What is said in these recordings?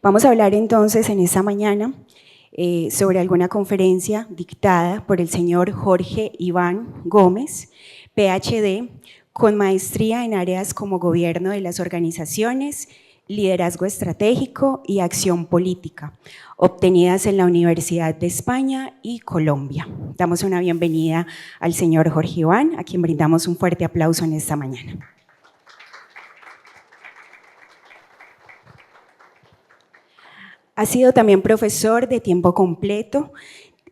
Vamos a hablar entonces en esta mañana sobre alguna conferencia dictada por el señor Jorge Iván Gómez, PhD, con maestría en áreas como gobierno de las organizaciones, liderazgo estratégico y acción política, obtenidas en la Universidad de España y Colombia. Damos una bienvenida al señor Jorge Iván, a quien brindamos un fuerte aplauso en esta mañana. Ha sido también profesor de tiempo completo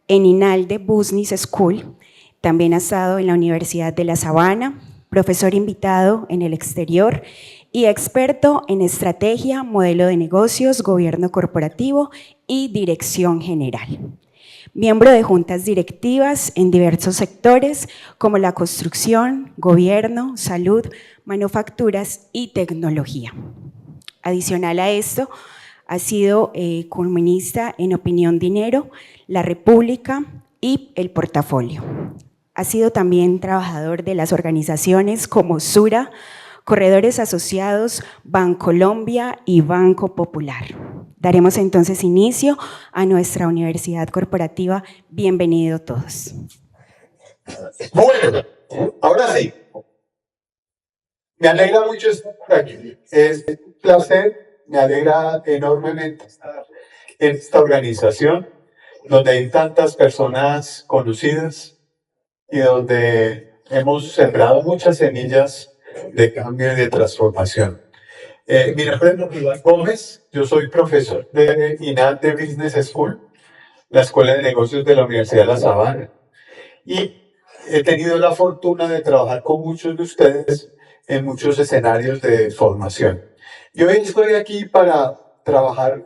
en INALDE Business School, también ha estado en la Universidad de La Sabana, profesor invitado en el exterior y experto en estrategia, modelo de negocios, gobierno corporativo y dirección general. Miembro de juntas directivas en diversos sectores como la construcción, gobierno, salud, manufacturas y tecnología. Adicional a esto, ha sido columnista en Opinión Dinero, La República y El Portafolio. Ha sido también trabajador de las organizaciones como Sura, Corredores Asociados, Bancolombia y Banco Popular. Daremos entonces inicio a nuestra Universidad Corporativa. Bienvenidos todos. Bueno, ahora sí. Me alegra mucho estar aquí. Es un placer, me alegra enormemente estar en esta organización donde hay tantas personas conocidas y donde hemos sembrado muchas semillas de cambio y de transformación. Mi nombre es Jorge Iván Gómez, yo soy profesor de INALDE Business School, la Escuela de Negocios de la Universidad de La Sabana, y he tenido la fortuna de trabajar con muchos de ustedes en muchos escenarios de formación. Yo hoy estoy aquí para trabajar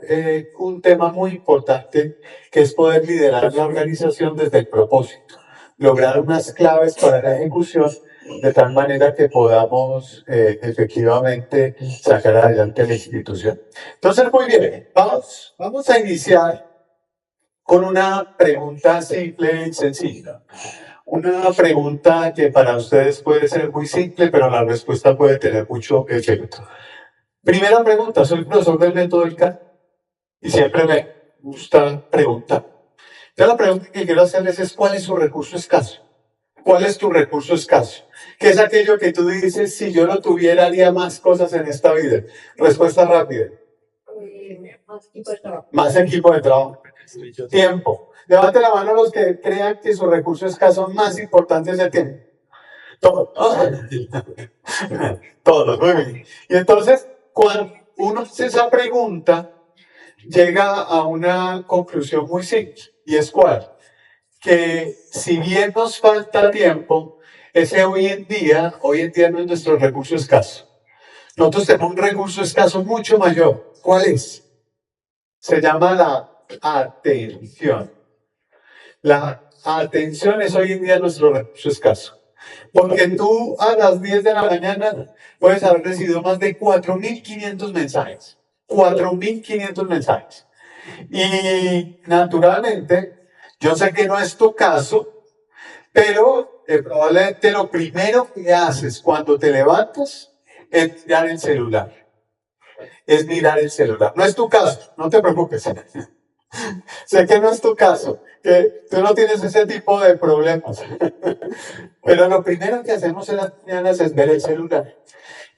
un tema muy importante, que es poder liderar la organización desde el propósito, lograr unas claves para la ejecución, de tal manera que podamos efectivamente sacar adelante la institución. Entonces, muy bien, vamos a iniciar con una pregunta simple y sencilla. Una pregunta que para ustedes puede ser muy simple, pero la respuesta puede tener mucho efecto. Primera pregunta, soy profesor del método del CAN y siempre me gusta preguntar. Entonces la pregunta que quiero hacerles es, ¿cuál es su recurso escaso? ¿Cuál es tu recurso escaso? ¿Qué es aquello que tú dices, si yo lo tuviera, haría más cosas en esta vida? Respuesta rápida. Más equipo de trabajo. Más equipo de trabajo. Tiempo. Levante la mano los que crean que su recurso escaso más importante es el tiempo. Todos. Todos, muy bien. Y entonces, cuando uno hace esa pregunta, llega a una conclusión muy simple. ¿Y es cuál? Que si bien nos falta tiempo, ese hoy en día no es nuestro recurso escaso. Nosotros tenemos un recurso escaso mucho mayor. ¿Cuál es? Se llama la atención. La atención es hoy en día nuestro recurso escaso. Porque tú a las 10 de la mañana puedes haber recibido más de 4.500 mensajes. 4.500 mensajes. Y naturalmente, yo sé que no es tu caso, pero probablemente lo primero que haces cuando te levantas es mirar el celular. Es mirar el celular. No es tu caso, no te preocupes. Sé que no es tu caso, que tú no tienes ese tipo de problemas. Pero lo primero que hacemos en las mañanas es ver el celular.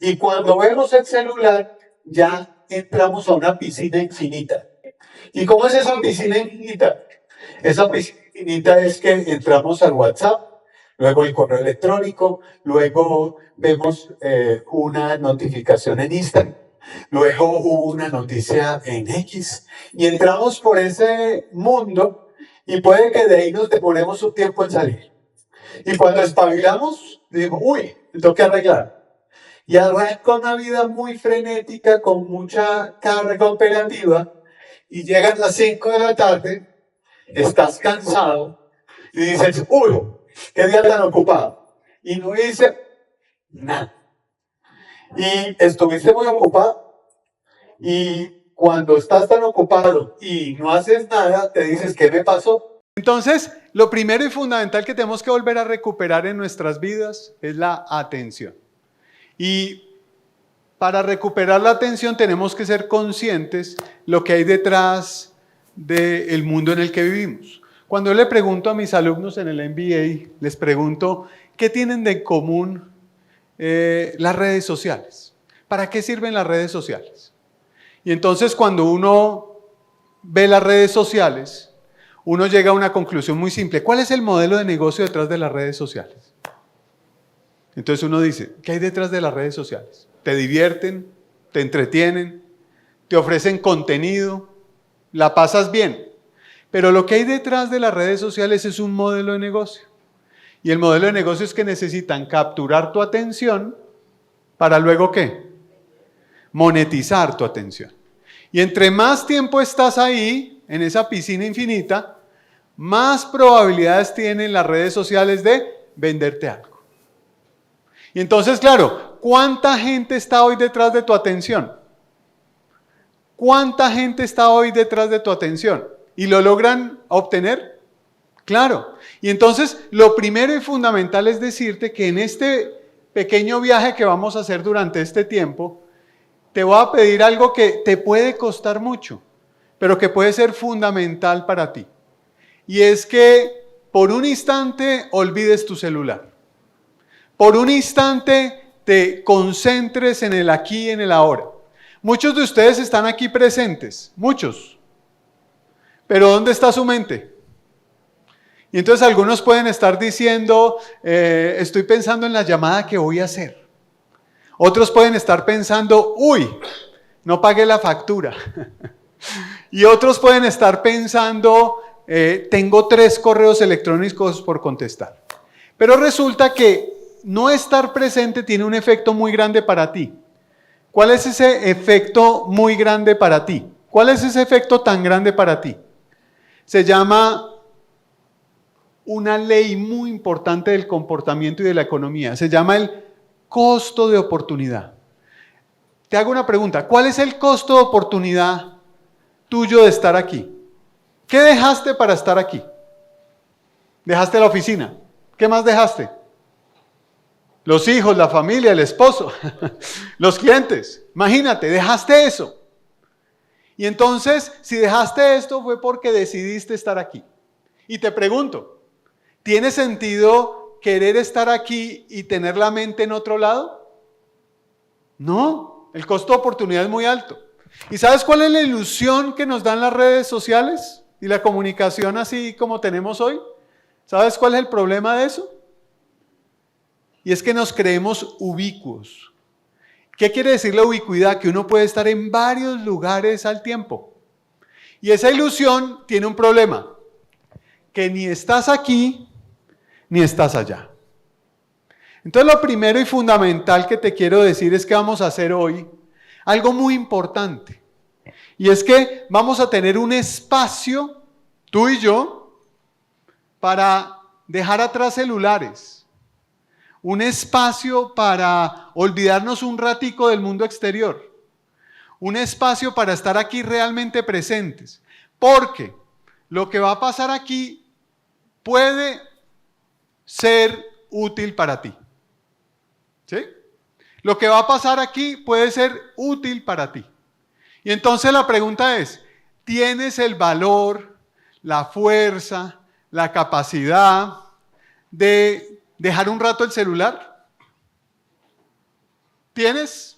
Y cuando vemos el celular, ya entramos a una piscina infinita. ¿Y cómo es esa piscina infinita? Esa piscina infinita es que entramos al WhatsApp, luego el correo electrónico, luego vemos una notificación en Instagram, luego una noticia en X, y entramos por ese mundo, y puede que de ahí nos demoremos un tiempo en salir. Y cuando espabilamos, digo, uy, tengo que arreglar. Y arranca una vida muy frenética, con mucha carga operativa, y llegan las 5 de la tarde, estás cansado, y dices, uy, qué día tan ocupado. Y no dice nada. Y estuviste muy ocupado, y cuando estás tan ocupado y no haces nada, te dices, ¿qué me pasó? Entonces, lo primero y fundamental que tenemos que volver a recuperar en nuestras vidas es la atención. Y para recuperar la atención tenemos que ser conscientes lo que hay detrás del mundo en el que vivimos. Cuando yo le pregunto a mis alumnos en el MBA, les pregunto, ¿qué tienen de común las redes sociales? ¿Para qué sirven las redes sociales? Y entonces cuando uno ve las redes sociales, uno llega a una conclusión muy simple. ¿Cuál es el modelo de negocio detrás de las redes sociales? Entonces uno dice, ¿qué hay detrás de las redes sociales? ¿Te divierten? ¿Te entretienen? ¿Te ofrecen contenido? ¿La pasas bien? Pero lo que hay detrás de las redes sociales es un modelo de negocio. Y el modelo de negocio es que necesitan capturar tu atención para luego ¿qué? Monetizar tu atención. Y entre más tiempo estás ahí, en esa piscina infinita, más probabilidades tienen las redes sociales de venderte algo. Y entonces, claro, ¿cuánta gente está hoy detrás de tu atención? ¿Cuánta gente está hoy detrás de tu atención? ¿Y lo logran obtener? Claro. Y entonces, lo primero y fundamental es decirte que en este pequeño viaje que vamos a hacer durante este tiempo, te voy a pedir algo que te puede costar mucho, pero que puede ser fundamental para ti. Y es que por un instante olvides tu celular. Por un instante te concentres en el aquí y en el ahora. Muchos de ustedes están aquí presentes, muchos. Pero ¿dónde está su mente? Y entonces algunos pueden estar diciendo, estoy pensando en la llamada que voy a hacer. Otros pueden estar pensando, uy, no pagué la factura. Y otros pueden estar pensando, tengo 3 correos electrónicos por contestar. Pero resulta que no estar presente tiene un efecto muy grande para ti. ¿Cuál es ese efecto muy grande para ti? ¿Cuál es ese efecto tan grande para ti? Se llama una ley muy importante del comportamiento y de la economía. Se llama el costo de oportunidad. Te hago una pregunta. ¿Cuál es el costo de oportunidad tuyo de estar aquí? ¿Qué dejaste para estar aquí? ¿Dejaste la oficina? ¿Qué más dejaste? Los hijos, la familia, el esposo, los clientes. Imagínate, dejaste eso. Y entonces, si dejaste esto fue porque decidiste estar aquí. Y te pregunto, ¿tiene sentido querer estar aquí y tener la mente en otro lado? No, el costo de oportunidad es muy alto. ¿Y sabes cuál es la ilusión que nos dan las redes sociales y la comunicación así como tenemos hoy? ¿Sabes cuál es el problema de eso? Y es que nos creemos ubicuos. ¿Qué quiere decir la ubicuidad? Que uno puede estar en varios lugares al tiempo. Y esa ilusión tiene un problema, que ni estás aquí, ni estás allá. Entonces lo primero y fundamental que te quiero decir es que vamos a hacer hoy algo muy importante. Y es que vamos a tener un espacio, tú y yo, para dejar atrás celulares. Un espacio para olvidarnos un ratico del mundo exterior. Un espacio para estar aquí realmente presentes. Porque lo que va a pasar aquí puede ser útil para ti. ¿Sí? Lo que va a pasar aquí puede ser útil para ti. Y entonces la pregunta es, ¿tienes el valor, la fuerza, la capacidad de dejar un rato el celular? ¿Tienes?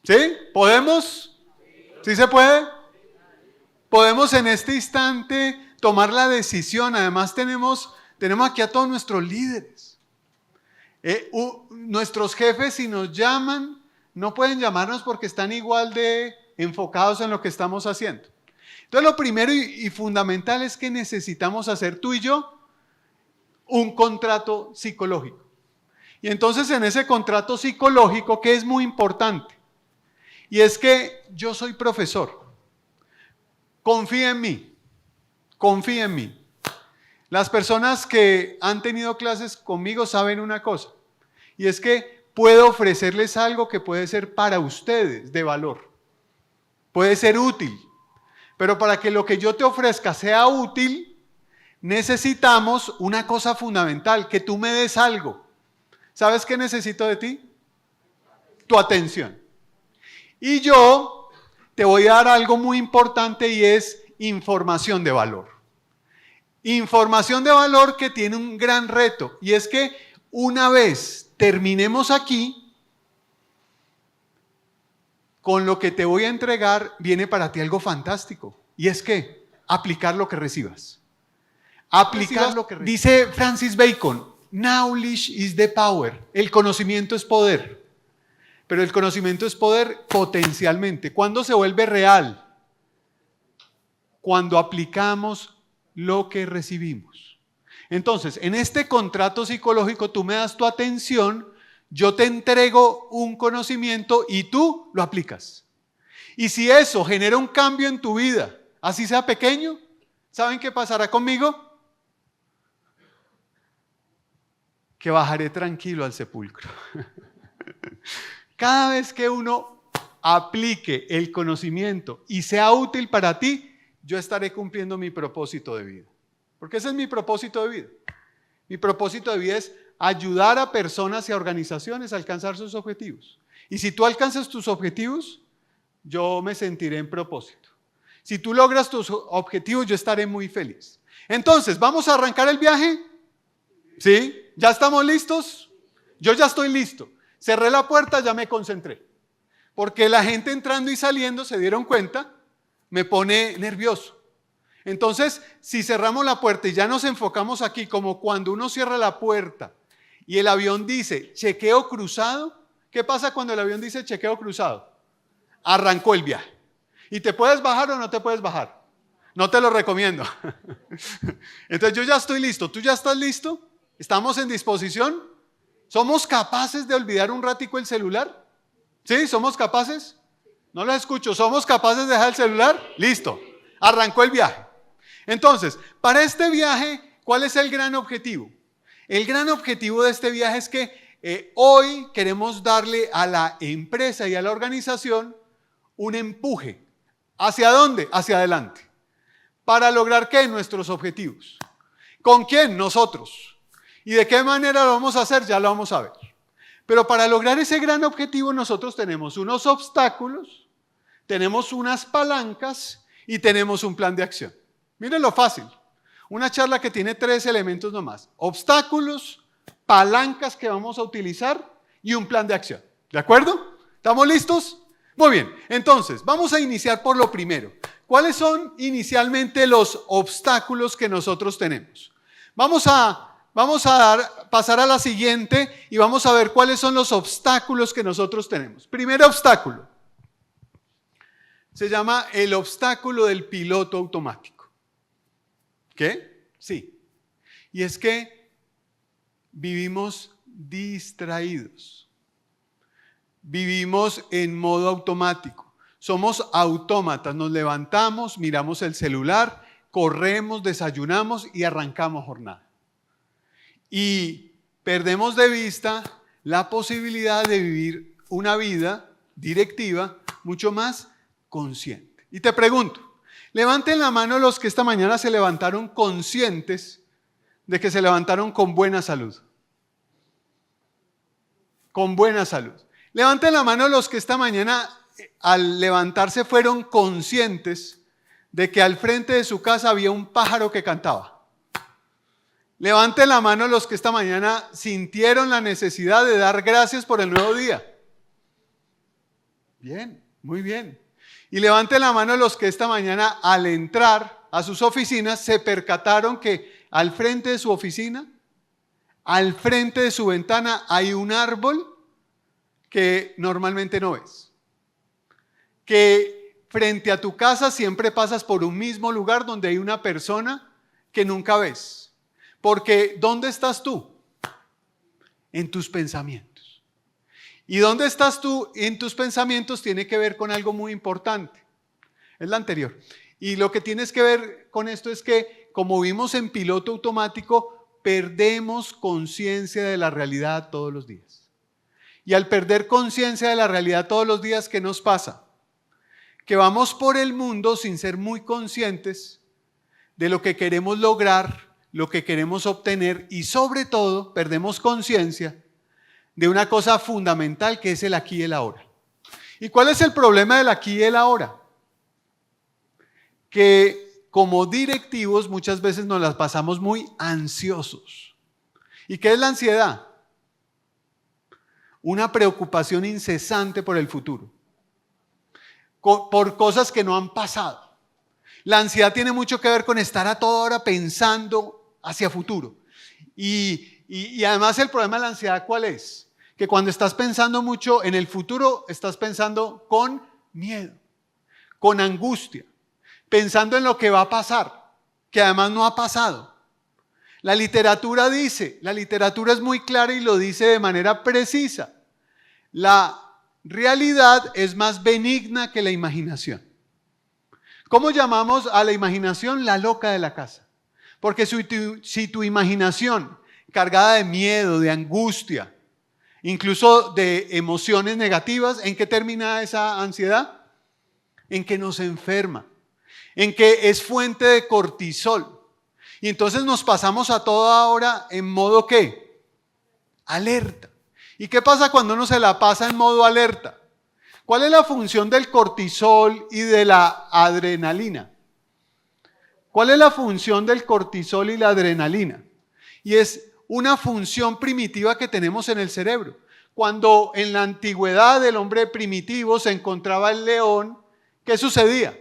¿Sí? ¿Podemos? ¿Sí se puede? Podemos en este instante tomar la decisión. Además tenemos aquí a todos nuestros líderes. Nuestros jefes, si nos llaman, no pueden llamarnos porque están igual de enfocados en lo que estamos haciendo. Entonces lo primero y fundamental es que necesitamos hacer tú y yo un contrato psicológico. Y entonces en ese contrato psicológico, que es muy importante, y es que yo soy profesor. Confía en mí, confía en mí. Las personas que han tenido clases conmigo saben una cosa, y es que puedo ofrecerles algo que puede ser para ustedes de valor. Puede ser útil, pero para que lo que yo te ofrezca sea útil, necesitamos una cosa fundamental, que tú me des algo. ¿Sabes qué necesito de ti? tu atención. Y yo te voy a dar algo muy importante y es información de valor. Información de valor que tiene un gran reto y es que una vez terminemos aquí, con lo que te voy a entregar viene para ti algo fantástico y es que aplicar lo que recibas. Aplicar lo que recibas. Dice Francis Bacon, knowledge is the power. El conocimiento es poder. Pero el conocimiento es poder potencialmente. ¿Cuándo se vuelve real? Cuando aplicamos lo que recibimos. Entonces, en este contrato psicológico tú me das tu atención, yo te entrego un conocimiento y tú lo aplicas. Y si eso genera un cambio en tu vida, así sea pequeño, ¿saben qué pasará conmigo? Que bajaré tranquilo al sepulcro. Cada vez que uno aplique el conocimiento y sea útil para ti, yo estaré cumpliendo mi propósito de vida. Porque ese es mi propósito de vida. Mi propósito de vida es ayudar a personas y a organizaciones a alcanzar sus objetivos. Y si tú alcanzas tus objetivos, yo me sentiré en propósito. Si tú logras tus objetivos, yo estaré muy feliz. Entonces, ¿vamos a arrancar el viaje? ¿Sí? ¿Ya estamos listos? Yo ya estoy listo. Cerré la puerta, ya me concentré. Porque la gente entrando y saliendo, se dieron cuenta, me pone nervioso. Entonces, si cerramos la puerta y ya nos enfocamos aquí, como cuando uno cierra la puerta y el avión dice chequeo cruzado, ¿qué pasa cuando el avión dice chequeo cruzado? Arrancó el viaje. ¿Y te puedes bajar o no te puedes bajar? No te lo recomiendo. Entonces yo ya estoy listo. ¿Tú ya estás listo? ¿Estamos en disposición? ¿Somos capaces de olvidar un ratico el celular? ¿Sí? ¿Somos capaces? No lo escucho. ¿Somos capaces de dejar el celular? Listo. Arrancó el viaje. Entonces, para este viaje, ¿cuál es el gran objetivo? El gran objetivo de este viaje es que hoy queremos darle a la empresa y a la organización un empuje. ¿Hacia dónde? Hacia adelante. ¿Para lograr qué? Nuestros objetivos. ¿Con quién? Nosotros. ¿Y de qué manera lo vamos a hacer? Ya lo vamos a ver. Pero para lograr ese gran objetivo nosotros tenemos unos obstáculos, tenemos unas palancas y tenemos un plan de acción. Miren lo fácil. Una charla que tiene 3 elementos nomás. Obstáculos, palancas que vamos a utilizar y un plan de acción. ¿De acuerdo? ¿Estamos listos? Muy bien. Entonces, vamos a iniciar por lo primero. ¿Cuáles son inicialmente los obstáculos que nosotros tenemos? Vamos a pasar a la siguiente y vamos a ver cuáles son los obstáculos que nosotros tenemos. Primer obstáculo. Se llama el obstáculo del piloto automático. ¿Qué? Sí. Y es que vivimos distraídos. Vivimos en modo automático. Somos autómatas. Nos levantamos, miramos el celular, corremos, desayunamos y arrancamos jornada. Y perdemos de vista la posibilidad de vivir una vida directiva mucho más consciente. Y te pregunto, levanten la mano los que esta mañana se levantaron conscientes de que se levantaron con buena salud. Con buena salud. Levanten la mano los que esta mañana al levantarse fueron conscientes de que al frente de su casa había un pájaro que cantaba. Levanten la mano los que esta mañana sintieron la necesidad de dar gracias por el nuevo día. Bien, muy bien. Y levanten la mano los que esta mañana al entrar a sus oficinas se percataron que al frente de su oficina, al frente de su ventana hay un árbol que normalmente no ves. Que frente a tu casa siempre pasas por un mismo lugar donde hay una persona que nunca ves. Porque ¿dónde estás tú? En tus pensamientos. ¿Y dónde estás tú en tus pensamientos? Tiene que ver con algo muy importante. Es la anterior. Y lo que tienes que ver con esto es que como vivimos en piloto automático, perdemos conciencia de la realidad todos los días. Y al perder conciencia de la realidad todos los días, ¿qué nos pasa? Que vamos por el mundo sin ser muy conscientes de lo que queremos lograr, lo que queremos obtener y sobre todo perdemos conciencia de una cosa fundamental que es el aquí y el ahora. ¿Y cuál es el problema del aquí y el ahora? Que como directivos muchas veces nos las pasamos muy ansiosos. ¿Y qué es la ansiedad? Una preocupación incesante por el futuro, por cosas que no han pasado. La ansiedad tiene mucho que ver con estar a toda hora pensando hacia futuro. Y además el problema de la ansiedad, ¿cuál es? Que cuando estás pensando mucho en el futuro, estás pensando con miedo, con angustia, pensando en lo que va a pasar, que además no ha pasado. La literatura es muy clara y lo dice de manera precisa. La realidad es más benigna que la imaginación. ¿Cómo llamamos a la imaginación? La loca de la casa. Porque si tu imaginación, cargada de miedo, de angustia, incluso de emociones negativas, ¿en qué termina esa ansiedad? En que nos enferma, en que es fuente de cortisol. Y entonces nos pasamos a toda hora en modo ¿qué? Alerta. ¿Y qué pasa cuando uno se la pasa en modo alerta? ¿Cuál es la función del cortisol y de la adrenalina? ¿Cuál es la función del cortisol y la adrenalina? Y es una función primitiva que tenemos en el cerebro. Cuando en la antigüedad el hombre primitivo se encontraba el león, ¿qué sucedía?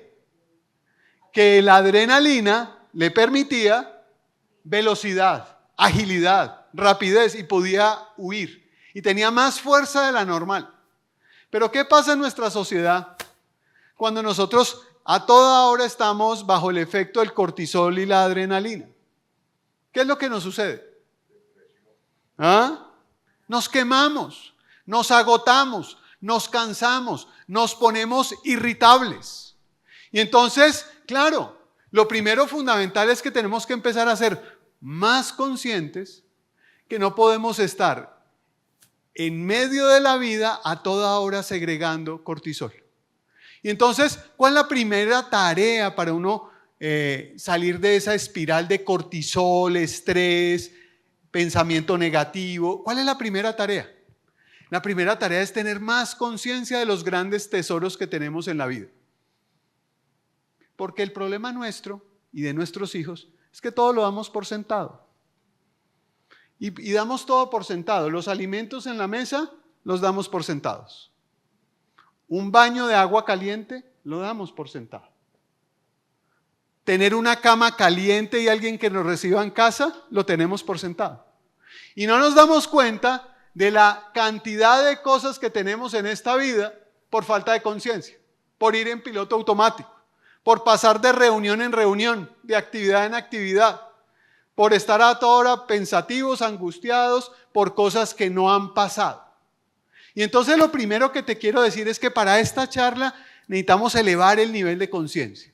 Que la adrenalina le permitía velocidad, agilidad, rapidez y podía huir. Y tenía más fuerza de la normal. Pero ¿qué pasa en nuestra sociedad cuando nosotros a toda hora estamos bajo el efecto del cortisol y la adrenalina? ¿Qué es lo que nos sucede? ¿Ah? Nos quemamos, nos agotamos, nos cansamos, nos ponemos irritables. Y entonces, claro, lo primero fundamental es que tenemos que empezar a ser más conscientes que no podemos estar en medio de la vida a toda hora segregando cortisol. Y entonces, ¿cuál es la primera tarea para uno salir de esa espiral de cortisol, estrés, pensamiento negativo? ¿Cuál es la primera tarea? La primera tarea es tener más conciencia de los grandes tesoros que tenemos en la vida. Porque el problema nuestro y de nuestros hijos es que todo lo damos por sentado. Y damos todo por sentado. Los alimentos en la mesa los damos por sentados. Un baño de agua caliente lo damos por sentado. Tener una cama caliente y alguien que nos reciba en casa lo tenemos por sentado. Y no nos damos cuenta de la cantidad de cosas que tenemos en esta vida por falta de conciencia, por ir en piloto automático, por pasar de reunión en reunión, de actividad en actividad, por estar a toda hora pensativos, angustiados por cosas que no han pasado. Y entonces lo primero que te quiero decir es que para esta charla necesitamos elevar el nivel de conciencia.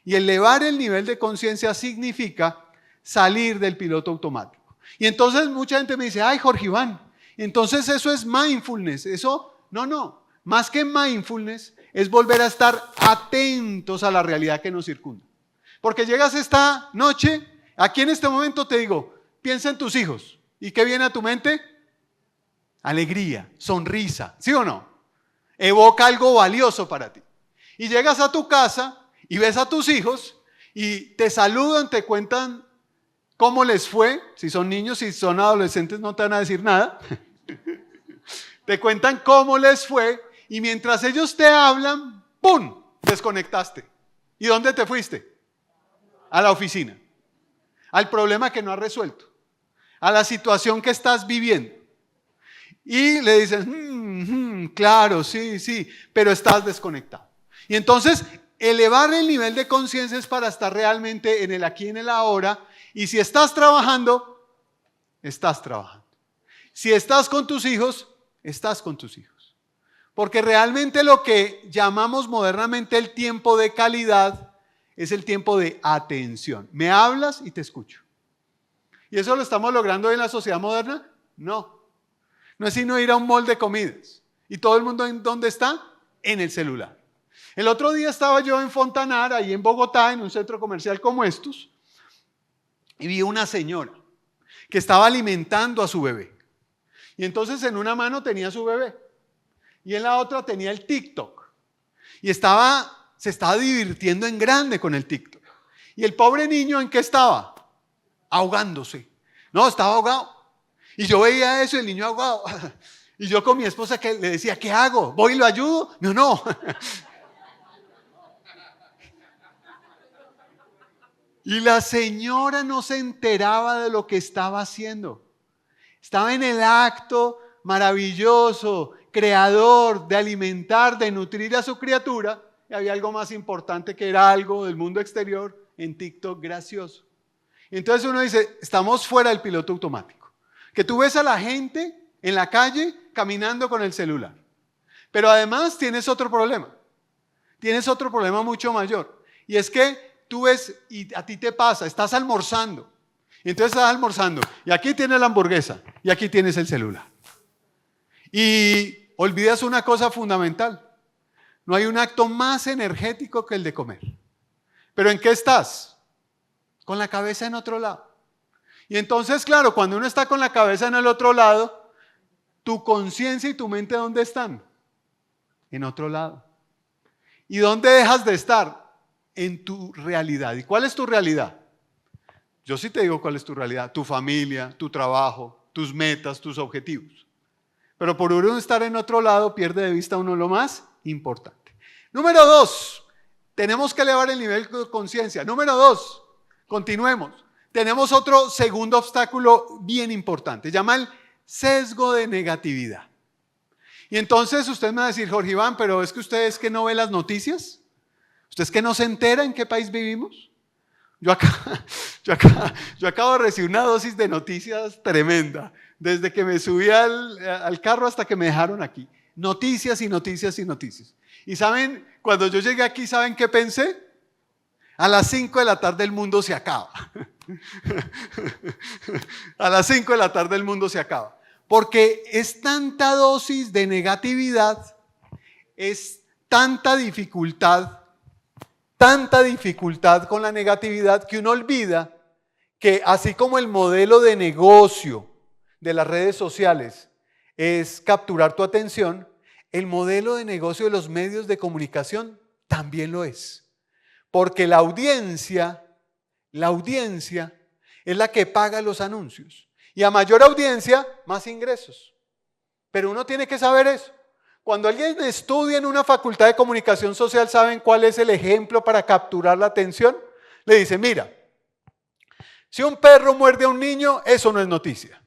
Y elevar el nivel de conciencia significa salir del piloto automático. Y entonces mucha gente me dice, ay Jorge Iván, entonces eso es mindfulness. Eso, no, más que mindfulness es volver a estar atentos a la realidad que nos circunda. Porque llegas esta noche, aquí en este momento te digo, piensa en tus hijos. ¿Y qué viene a tu mente? Alegría, sonrisa, ¿sí o no? Evoca algo valioso para ti. Y llegas a tu casa y ves a tus hijos y te saludan, te cuentan cómo les fue. Si son niños, si son adolescentes no te van a decir nada. Te cuentan cómo les fue y mientras ellos te hablan, ¡pum!, desconectaste. ¿Y dónde te fuiste? A la oficina. Al problema que no has resuelto. A la situación que estás viviendo. Y le dices, claro, sí, pero estás desconectado. Y entonces, elevar el nivel de conciencia es para estar realmente en el aquí y en el ahora. Y si estás trabajando, estás trabajando. Si estás con tus hijos, estás con tus hijos. Porque realmente lo que llamamos modernamente el tiempo de calidad es el tiempo de atención. Me hablas y te escucho. ¿Y eso lo estamos logrando hoy en la sociedad moderna? No. No es sino ir a un mall de comidas. ¿Y todo el mundo en dónde está? En el celular. El otro día estaba yo en Fontanar, ahí en Bogotá, en un centro comercial como estos, y vi una señora que estaba alimentando a su bebé. Y Y entonces en una mano tenía su bebé y en la otra tenía el TikTok. Y se estaba divirtiendo en grande con el TikTok. ¿Y el pobre niño en qué estaba? Ahogándose. No, estaba ahogado. Y yo veía eso, el niño ahogado. Y yo con mi esposa que le decía, ¿qué hago? ¿Voy y lo ayudo? No, no. Y la señora no se enteraba de lo que estaba haciendo. Estaba en el acto maravilloso, creador, de alimentar, de nutrir a su criatura. Y había algo más importante que era algo del mundo exterior en TikTok gracioso. Y entonces uno dice, estamos fuera del piloto automático. Que tú ves a la gente en la calle caminando con el celular. Pero además tienes otro problema. Tienes otro problema mucho mayor. Y es que tú ves, y a ti te pasa, estás almorzando. Y entonces estás almorzando. Y aquí tienes la hamburguesa. Y aquí tienes el celular. Y olvidas una cosa fundamental. No hay un acto más energético que el de comer. ¿Pero en qué estás? Con la cabeza en otro lado. Y entonces, claro, cuando uno está con la cabeza en el otro lado, tu conciencia y tu mente, ¿dónde están? En otro lado. ¿Y dónde dejas de estar? En tu realidad. ¿Y cuál es tu realidad? Yo sí te digo cuál es tu realidad. Tu familia, tu trabajo, tus metas, tus objetivos. Pero por uno estar en otro lado, pierde de vista uno lo más importante. Número 2, tenemos que elevar el nivel de conciencia. Número 2, continuemos. Tenemos otro segundo obstáculo bien importante. Se llama el sesgo de negatividad. Y entonces usted me va a decir, Jorge Iván, pero es que usted es que no ve las noticias. ¿Usted es que no se entera en qué país vivimos? Yo acabo de recibir una dosis de noticias tremenda. Desde que me subí al carro hasta que me dejaron aquí. Noticias y noticias y noticias. Y saben, cuando yo llegué aquí, ¿saben qué pensé? A las 5 de la tarde el mundo se acaba. A las 5 de la tarde el mundo se acaba. Porque es tanta dosis de negatividad, es tanta dificultad con la negatividad que uno olvida que así como el modelo de negocio de las redes sociales es capturar tu atención, el modelo de negocio de los medios de comunicación también lo es. Porque la audiencia es la que paga los anuncios. Y a mayor audiencia, más ingresos. Pero uno tiene que saber eso. Cuando alguien estudia en una facultad de comunicación social, ¿saben cuál es el ejemplo para capturar la atención? Le dicen, mira, si un perro muerde a un niño, eso no es noticia.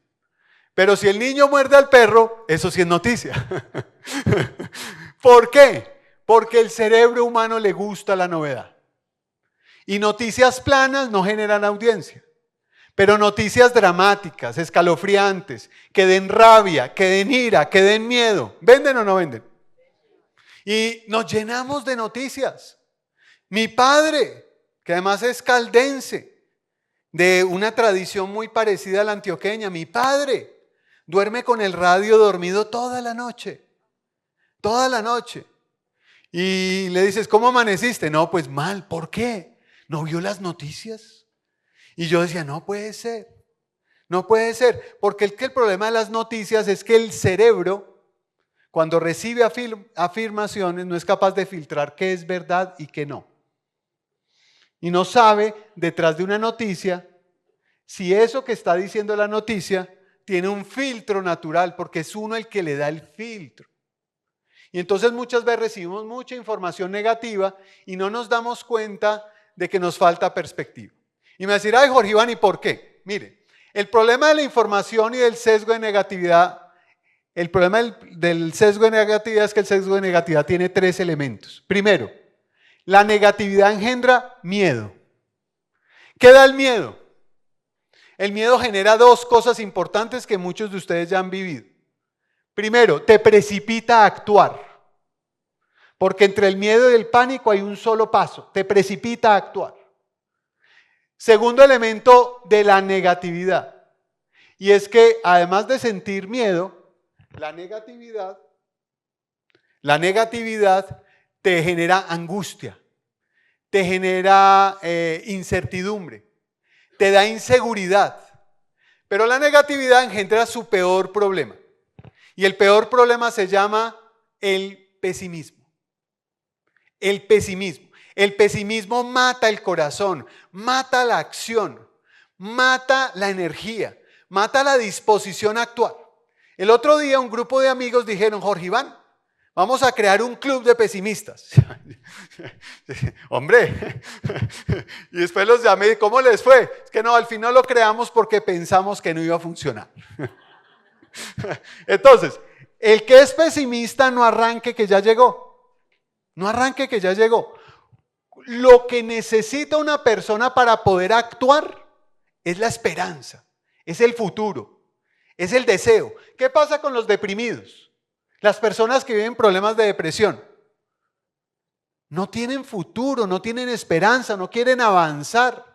Pero si el niño muerde al perro, eso sí es noticia. ¿Por qué? Porque el cerebro humano le gusta la novedad. Y noticias planas no generan audiencia. Pero noticias dramáticas, escalofriantes, que den rabia, que den ira, que den miedo, ¿venden o no venden? Y nos llenamos de noticias. Mi padre, que además es caldense, de una tradición muy parecida a la antioqueña, mi padre duerme con el radio dormido toda la noche. Toda la noche. Y le dices, ¿cómo amaneciste? No, pues mal. ¿Por qué? ¿No vio las noticias? Y yo decía, no puede ser, porque el problema de las noticias es que el cerebro, cuando recibe afirmaciones, no es capaz de filtrar qué es verdad y qué no. Y no sabe, detrás de una noticia, si eso que está diciendo la noticia tiene un filtro natural, porque es uno el que le da el filtro. Y entonces muchas veces recibimos mucha información negativa y no nos damos cuenta de que nos falta perspectiva. Y me va a decir, ay Jorge Iván, ¿y por qué? Mire, el problema de la información y del sesgo de negatividad, el problema del sesgo de negatividad es que el sesgo de negatividad tiene 3 elementos. Primero, la negatividad engendra miedo. ¿Qué da el miedo? El miedo genera 2 cosas importantes que muchos de ustedes ya han vivido. Primero, te precipita a actuar. Porque entre el miedo y el pánico hay un solo paso, te precipita a actuar. Segundo elemento de la negatividad, y es que además de sentir miedo, la negatividad te genera angustia, te genera incertidumbre, te da inseguridad, pero la negatividad engendra su peor problema, Y el peor problema se llama el pesimismo. El pesimismo. El pesimismo mata el corazón, mata la acción, mata la energía, mata la disposición a actuar. El otro día un grupo de amigos dijeron, Jorge Iván, vamos a crear un club de pesimistas. Hombre, y después los llamé, ¿cómo les fue? Es que no, al final lo creamos porque pensamos que no iba a funcionar. Entonces, el que es pesimista no arranque que ya llegó. No arranque que ya llegó. Lo que necesita una persona para poder actuar es la esperanza, es el futuro, es el deseo. ¿Qué pasa con los deprimidos? Las personas que viven problemas de depresión. No tienen futuro, no tienen esperanza, no quieren avanzar.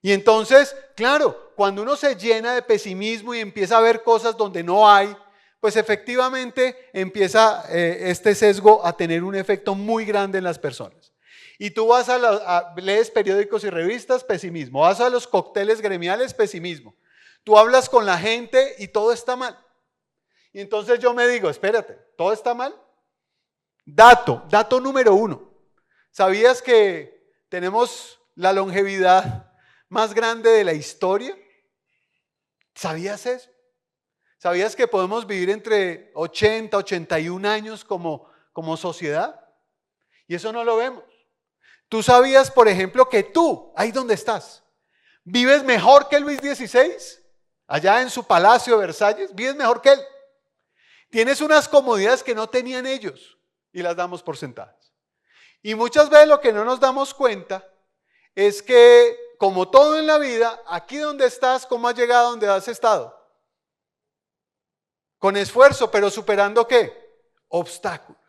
Y entonces, claro, cuando uno se llena de pesimismo y empieza a ver cosas donde no hay, pues efectivamente empieza este sesgo a tener un efecto muy grande en las personas. Y tú vas lees periódicos y revistas, pesimismo. Vas a los cócteles gremiales, pesimismo. Tú hablas con la gente y todo está mal. Y entonces yo me digo, espérate, ¿todo está mal? Dato número 1. ¿Sabías que tenemos la longevidad más grande de la historia? ¿Sabías eso? ¿Sabías que podemos vivir entre 80, 81 años como sociedad? Y eso no lo vemos. ¿Tú sabías, por ejemplo, que tú, ahí donde estás, vives mejor que Luis XVI? Allá en su palacio de Versalles, vives mejor que él. Tienes unas comodidades que no tenían ellos y las damos por sentadas. Y muchas veces lo que no nos damos cuenta es que, como todo en la vida, aquí donde estás, ¿cómo has llegado a donde has estado? Con esfuerzo, pero superando ¿qué? Obstáculos.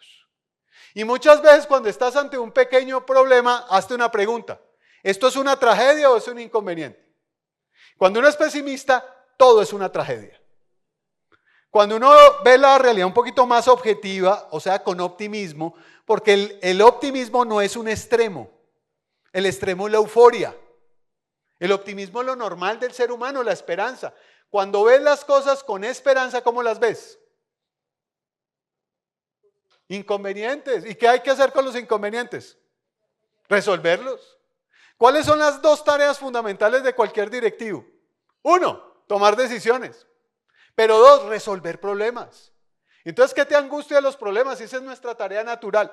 Y muchas veces cuando estás ante un pequeño problema, hazte una pregunta. ¿Esto es una tragedia o es un inconveniente? Cuando uno es pesimista, todo es una tragedia. Cuando uno ve la realidad un poquito más objetiva, o sea, con optimismo, porque el optimismo no es un extremo. El extremo es la euforia. El optimismo es lo normal del ser humano, la esperanza. Cuando ves las cosas con esperanza, ¿cómo las ves? Inconvenientes. ¿Y qué hay que hacer con los inconvenientes? Resolverlos. ¿Cuáles son las 2 tareas fundamentales de cualquier directivo? 1, tomar decisiones. Pero 2, resolver problemas. Entonces, ¿qué te angustia los problemas? Esa es nuestra tarea natural.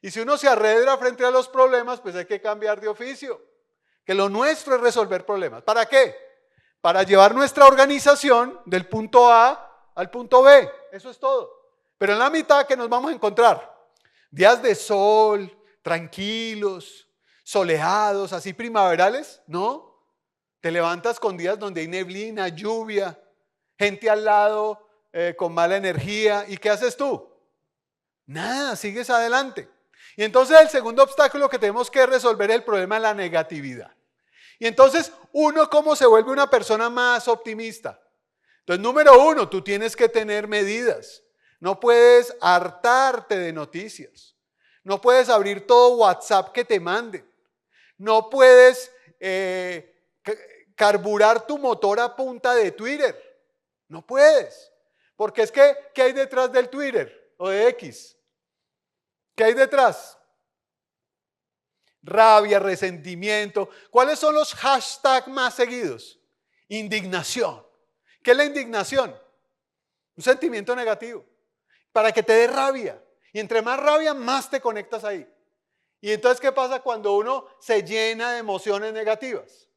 Y si uno se arredra frente a los problemas, pues hay que cambiar de oficio. Que lo nuestro es resolver problemas. ¿Para qué? Para llevar nuestra organización del punto A al punto B. Eso es todo. Pero en la mitad, ¿qué nos vamos a encontrar? Días de sol, tranquilos, soleados, así primaverales, ¿no? Te levantas con días donde hay neblina, lluvia, gente al lado con mala energía. ¿Y qué haces tú? Nada, sigues adelante. Y entonces el segundo obstáculo que tenemos que resolver es el problema de la negatividad. Y entonces, ¿cómo se vuelve una persona más optimista? Entonces, número 1, tú tienes que tener medidas. No puedes hartarte de noticias. No puedes abrir todo WhatsApp que te manden. No puedes carburar tu motor a punta de Twitter. No puedes. Porque es que, ¿qué hay detrás del Twitter o de X? ¿Qué hay detrás? Rabia, resentimiento. ¿Cuáles son los hashtags más seguidos? Indignación. ¿Qué es la indignación? Un sentimiento negativo. Para que te dé rabia. Y entre más rabia, más te conectas ahí. Y entonces, ¿qué pasa cuando uno se llena de emociones negativas?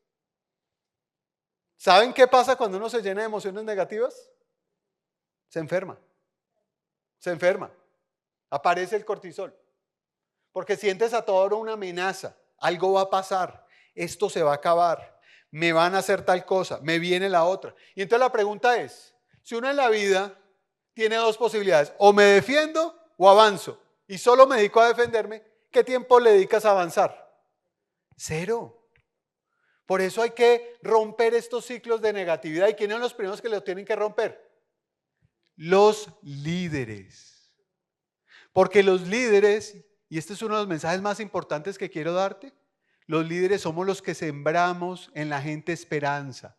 ¿Saben qué pasa cuando uno se llena de emociones negativas? Se enferma. Se enferma. Aparece el cortisol. Porque sientes a toda hora una amenaza. Algo va a pasar. Esto se va a acabar. Me van a hacer tal cosa. Me viene la otra. Y entonces la pregunta es, si uno en la vida tiene 2 posibilidades, o me defiendo o avanzo, y solo me dedico a defenderme, ¿qué tiempo le dedicas a avanzar? 0. Por eso hay que romper estos ciclos de negatividad. ¿Y quiénes son los primeros que lo tienen que romper? Los líderes. Porque los líderes, y este es uno de los mensajes más importantes que quiero darte, los líderes somos los que sembramos en la gente esperanza.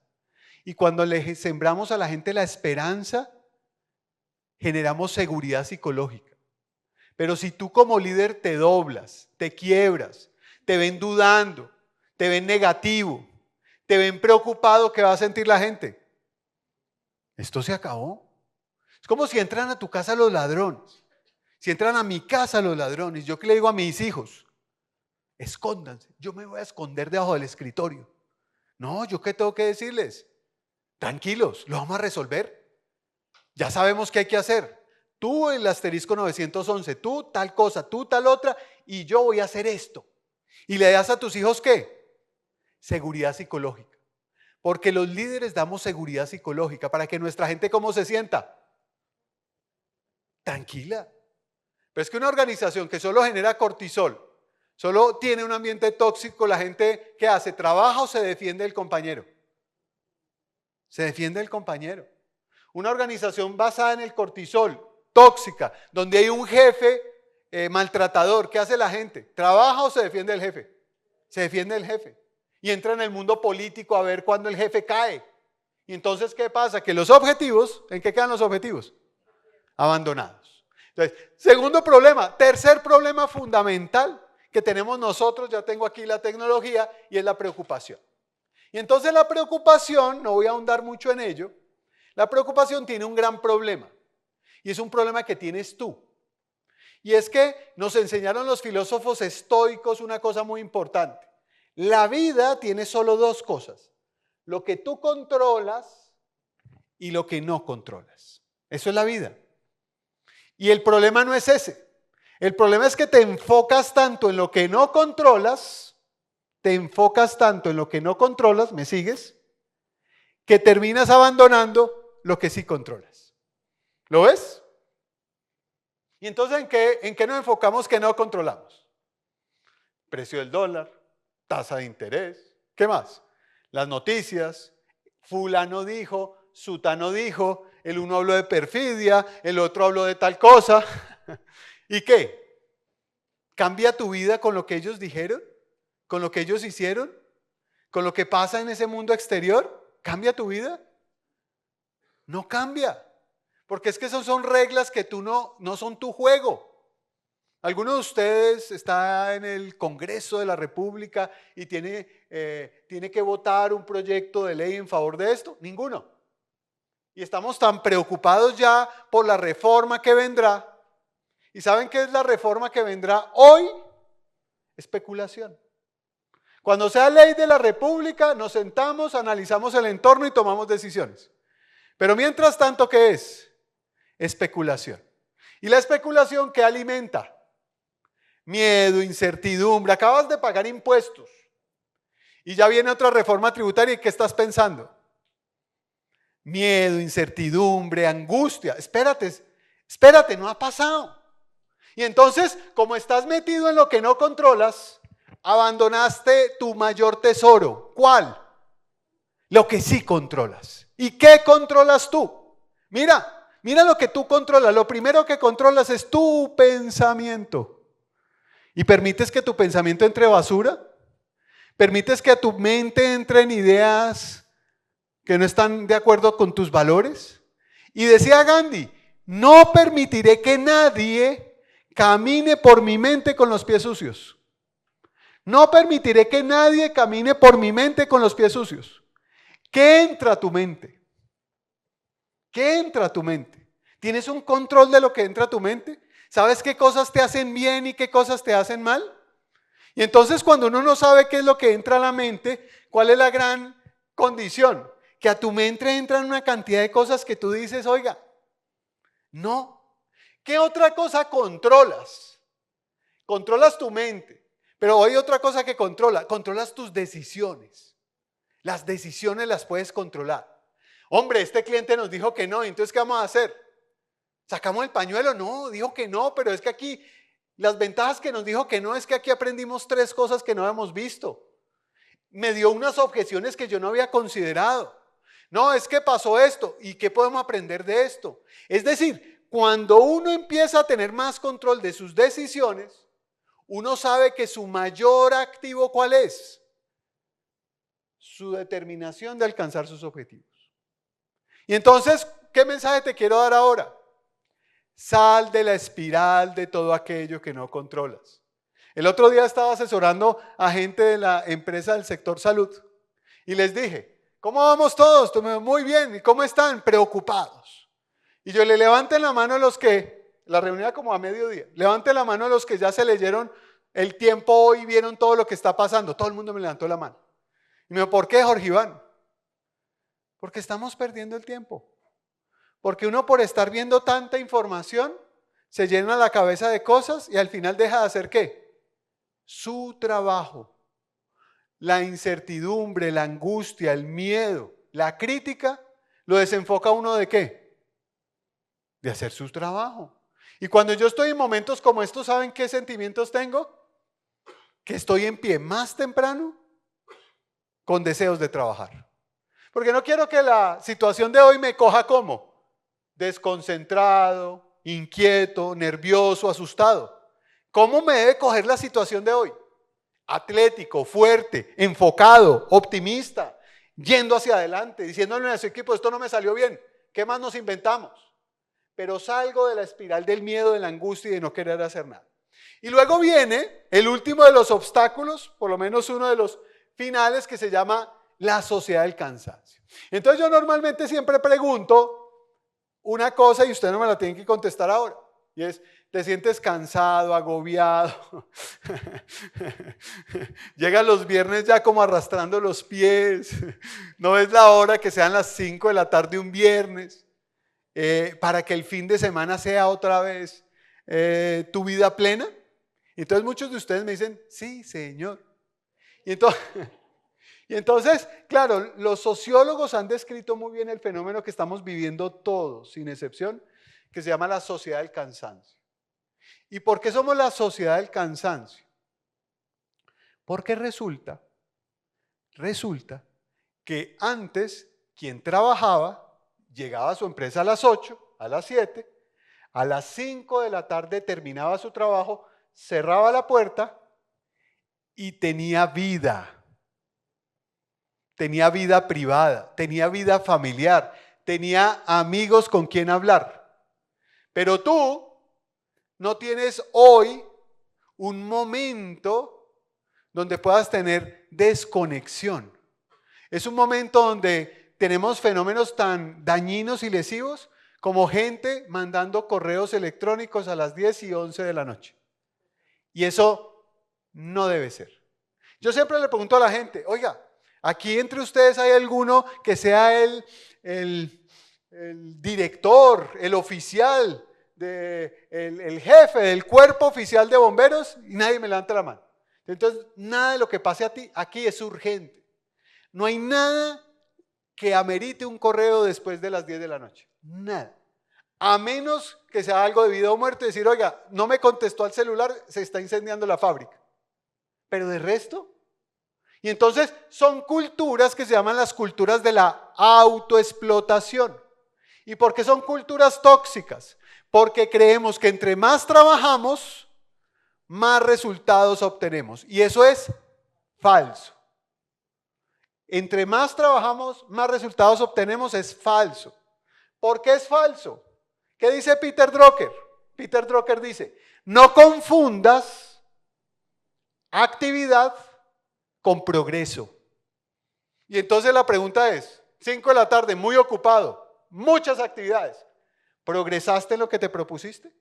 Y cuando le sembramos a la gente la esperanza, generamos seguridad psicológica. Pero si tú como líder te doblas, te quiebras, te ven dudando, te ven negativo, te ven preocupado, ¿qué va a sentir la gente? Esto se acabó. Es como si entran a tu casa los ladrones. Si entran a mi casa los ladrones, ¿yo qué le digo a mis hijos? Escóndanse, yo me voy a esconder debajo del escritorio. No, ¿yo qué tengo que decirles? Tranquilos, lo vamos a resolver. Ya sabemos qué hay que hacer. Tú el asterisco 911, tú tal cosa, tú tal otra, y yo voy a hacer esto. ¿Y le das a tus hijos qué? Seguridad psicológica. Porque los líderes damos seguridad psicológica para que nuestra gente, ¿cómo se sienta? Tranquila. Pero es que una organización que solo genera cortisol, solo tiene un ambiente tóxico, la gente, ¿qué hace? ¿Trabaja o se defiende del compañero? Se defiende del compañero. Una organización basada en el cortisol, tóxica, donde hay un jefe maltratador, ¿qué hace la gente? ¿Trabaja o se defiende del jefe? Se defiende del jefe. Y entra en el mundo político a ver cuándo el jefe cae. Y entonces, ¿qué pasa? Que los objetivos, ¿en qué quedan los objetivos? Abandonados. Entonces, segundo problema. Tercer problema fundamental que tenemos nosotros, ya tengo aquí la tecnología, y es la preocupación. Y entonces la preocupación, no voy a ahondar mucho en ello, la preocupación tiene un gran problema. Y es un problema que tienes tú. Y es que nos enseñaron los filósofos estoicos una cosa muy importante. La vida tiene solo dos cosas: lo que tú controlas y lo que no controlas. Eso es la vida. Y el problema no es ese. El problema es que te enfocas tanto en lo que no controlas, ¿me sigues? Que terminas abandonando lo que sí controlas. ¿Lo ves? Y entonces, ¿en qué nos enfocamos que no controlamos? Precio del dólar, tasa de interés, ¿qué más? Las noticias, fulano dijo, sutano dijo, el uno habló de perfidia, el otro habló de tal cosa. ¿Y qué? ¿Cambia tu vida con lo que ellos dijeron? ¿Con lo que ellos hicieron? ¿Con lo que pasa en ese mundo exterior? ¿Cambia tu vida? No cambia. Porque es que esas son reglas que tú no son tu juego. ¿Alguno de ustedes está en el Congreso de la República y tiene que votar un proyecto de ley en favor de esto? Ninguno. Y estamos tan preocupados ya por la reforma que vendrá. ¿Y saben qué es la reforma que vendrá hoy? Especulación. Cuando sea ley de la República, nos sentamos, analizamos el entorno y tomamos decisiones. Pero mientras tanto, ¿qué es? Especulación. ¿Y la especulación qué alimenta? Miedo, incertidumbre. Acabas de pagar impuestos y ya viene otra reforma tributaria. ¿Y qué estás pensando? Miedo, incertidumbre, angustia. Espérate, no ha pasado. Y entonces, como estás metido en lo que no controlas, abandonaste tu mayor tesoro. ¿Cuál? Lo que sí controlas. ¿Y qué controlas tú? Mira lo que tú controlas. Lo primero que controlas es tu pensamiento. ¿Y permites que tu pensamiento entre basura? ¿Permites que a tu mente entren ideas que no están de acuerdo con tus valores? Y decía Gandhi, no permitiré que nadie camine por mi mente con los pies sucios. No permitiré que nadie camine por mi mente con los pies sucios. ¿Qué entra a tu mente? ¿Qué entra a tu mente? ¿Tienes un control de lo que entra a tu mente? ¿Sabes qué cosas te hacen bien y qué cosas te hacen mal? Y entonces cuando uno no sabe qué es lo que entra a la mente, ¿cuál es la gran condición? Que a tu mente entran una cantidad de cosas que tú dices, oiga, no. ¿Qué otra cosa controlas? Controlas tu mente, pero hay otra cosa que controlas tus decisiones. Las decisiones las puedes controlar. Hombre, este cliente nos dijo que no, entonces ¿qué vamos a hacer? ¿Sacamos el pañuelo? No, dijo que no, pero es que aquí, las ventajas que nos dijo que no, es que aquí aprendimos 3 cosas que no habíamos visto. Me dio unas objeciones que yo no había considerado. No, es que pasó esto, ¿y qué podemos aprender de esto? Es decir, cuando uno empieza a tener más control de sus decisiones, uno sabe que su mayor activo, ¿cuál es? Su determinación de alcanzar sus objetivos. Y entonces, ¿qué mensaje te quiero dar ahora? Sal de la espiral de todo aquello que no controlas. El otro día estaba asesorando a gente de la empresa del sector salud y les dije, ¿cómo vamos todos? Muy bien. ¿Y cómo están? Preocupados. Y yo le levanten la mano a los que, la reunión era como a mediodía, levanten la mano a los que ya se leyeron el tiempo hoy y vieron todo lo que está pasando. Todo el mundo me levantó la mano. Y me dijo, ¿por qué, Jorge Iván? Porque estamos perdiendo el tiempo. Porque uno por estar viendo tanta información se llena la cabeza de cosas y al final deja de hacer ¿qué? Su trabajo. La incertidumbre, la angustia, el miedo, la crítica, lo desenfoca uno ¿de qué? De hacer su trabajo. Y cuando yo estoy en momentos como estos, ¿saben qué sentimientos tengo? Que estoy en pie más temprano con deseos de trabajar. Porque no quiero que la situación de hoy me coja como desconcentrado, inquieto, nervioso, asustado. ¿Cómo me debe coger la situación de hoy? Atlético, fuerte, enfocado, optimista, yendo hacia adelante, diciéndole a su equipo, esto no me salió bien, ¿qué más nos inventamos? Pero salgo de la espiral del miedo, de la angustia y de no querer hacer nada. Y luego viene el último de los obstáculos, por lo menos uno de los finales, que se llama la sociedad del cansancio. Entonces yo normalmente siempre pregunto una cosa y usted no me la tiene que contestar ahora. Y es, ¿te sientes cansado, agobiado? Llegan los viernes ya como arrastrando los pies. No es la hora que sean las 5 de la tarde un viernes. Para que el fin de semana sea otra vez tu vida plena. Entonces muchos de ustedes me dicen, sí, Señor. Y entonces, claro, los sociólogos han descrito muy bien el fenómeno que estamos viviendo todos, sin excepción, que se llama la sociedad del cansancio. ¿Y por qué somos la sociedad del cansancio? Porque resulta que antes quien trabajaba llegaba a su empresa a las 8, a las 7, a las 5 de la tarde terminaba su trabajo, cerraba la puerta y tenía vida privada, tenía vida familiar, tenía amigos con quien hablar. Pero tú no tienes hoy un momento donde puedas tener desconexión. Es un momento donde tenemos fenómenos tan dañinos y lesivos como gente mandando correos electrónicos a las 10 y 11 de la noche. Y eso no debe ser. Yo siempre le pregunto a la gente, oiga, aquí entre ustedes hay alguno que sea el director, el oficial, el jefe del cuerpo oficial de bomberos, y nadie me levanta la mano. Entonces, nada de lo que pase aquí es urgente. No hay nada que amerite un correo después de las 10 de la noche. Nada. A menos que sea algo de vida o muerte, decir, oiga, no me contestó al celular, se está incendiando la fábrica. Pero de resto. Y entonces son culturas que se llaman las culturas de la autoexplotación. ¿Y por qué son culturas tóxicas? Porque creemos que entre más trabajamos, más resultados obtenemos. Y eso es falso. Entre más trabajamos, más resultados obtenemos, es falso. ¿Por qué es falso? ¿Qué dice Peter Drucker? Peter Drucker dice, no confundas actividad con progreso. Y entonces la pregunta es, 5 de la tarde, muy ocupado, muchas actividades. ¿Progresaste en lo que te propusiste?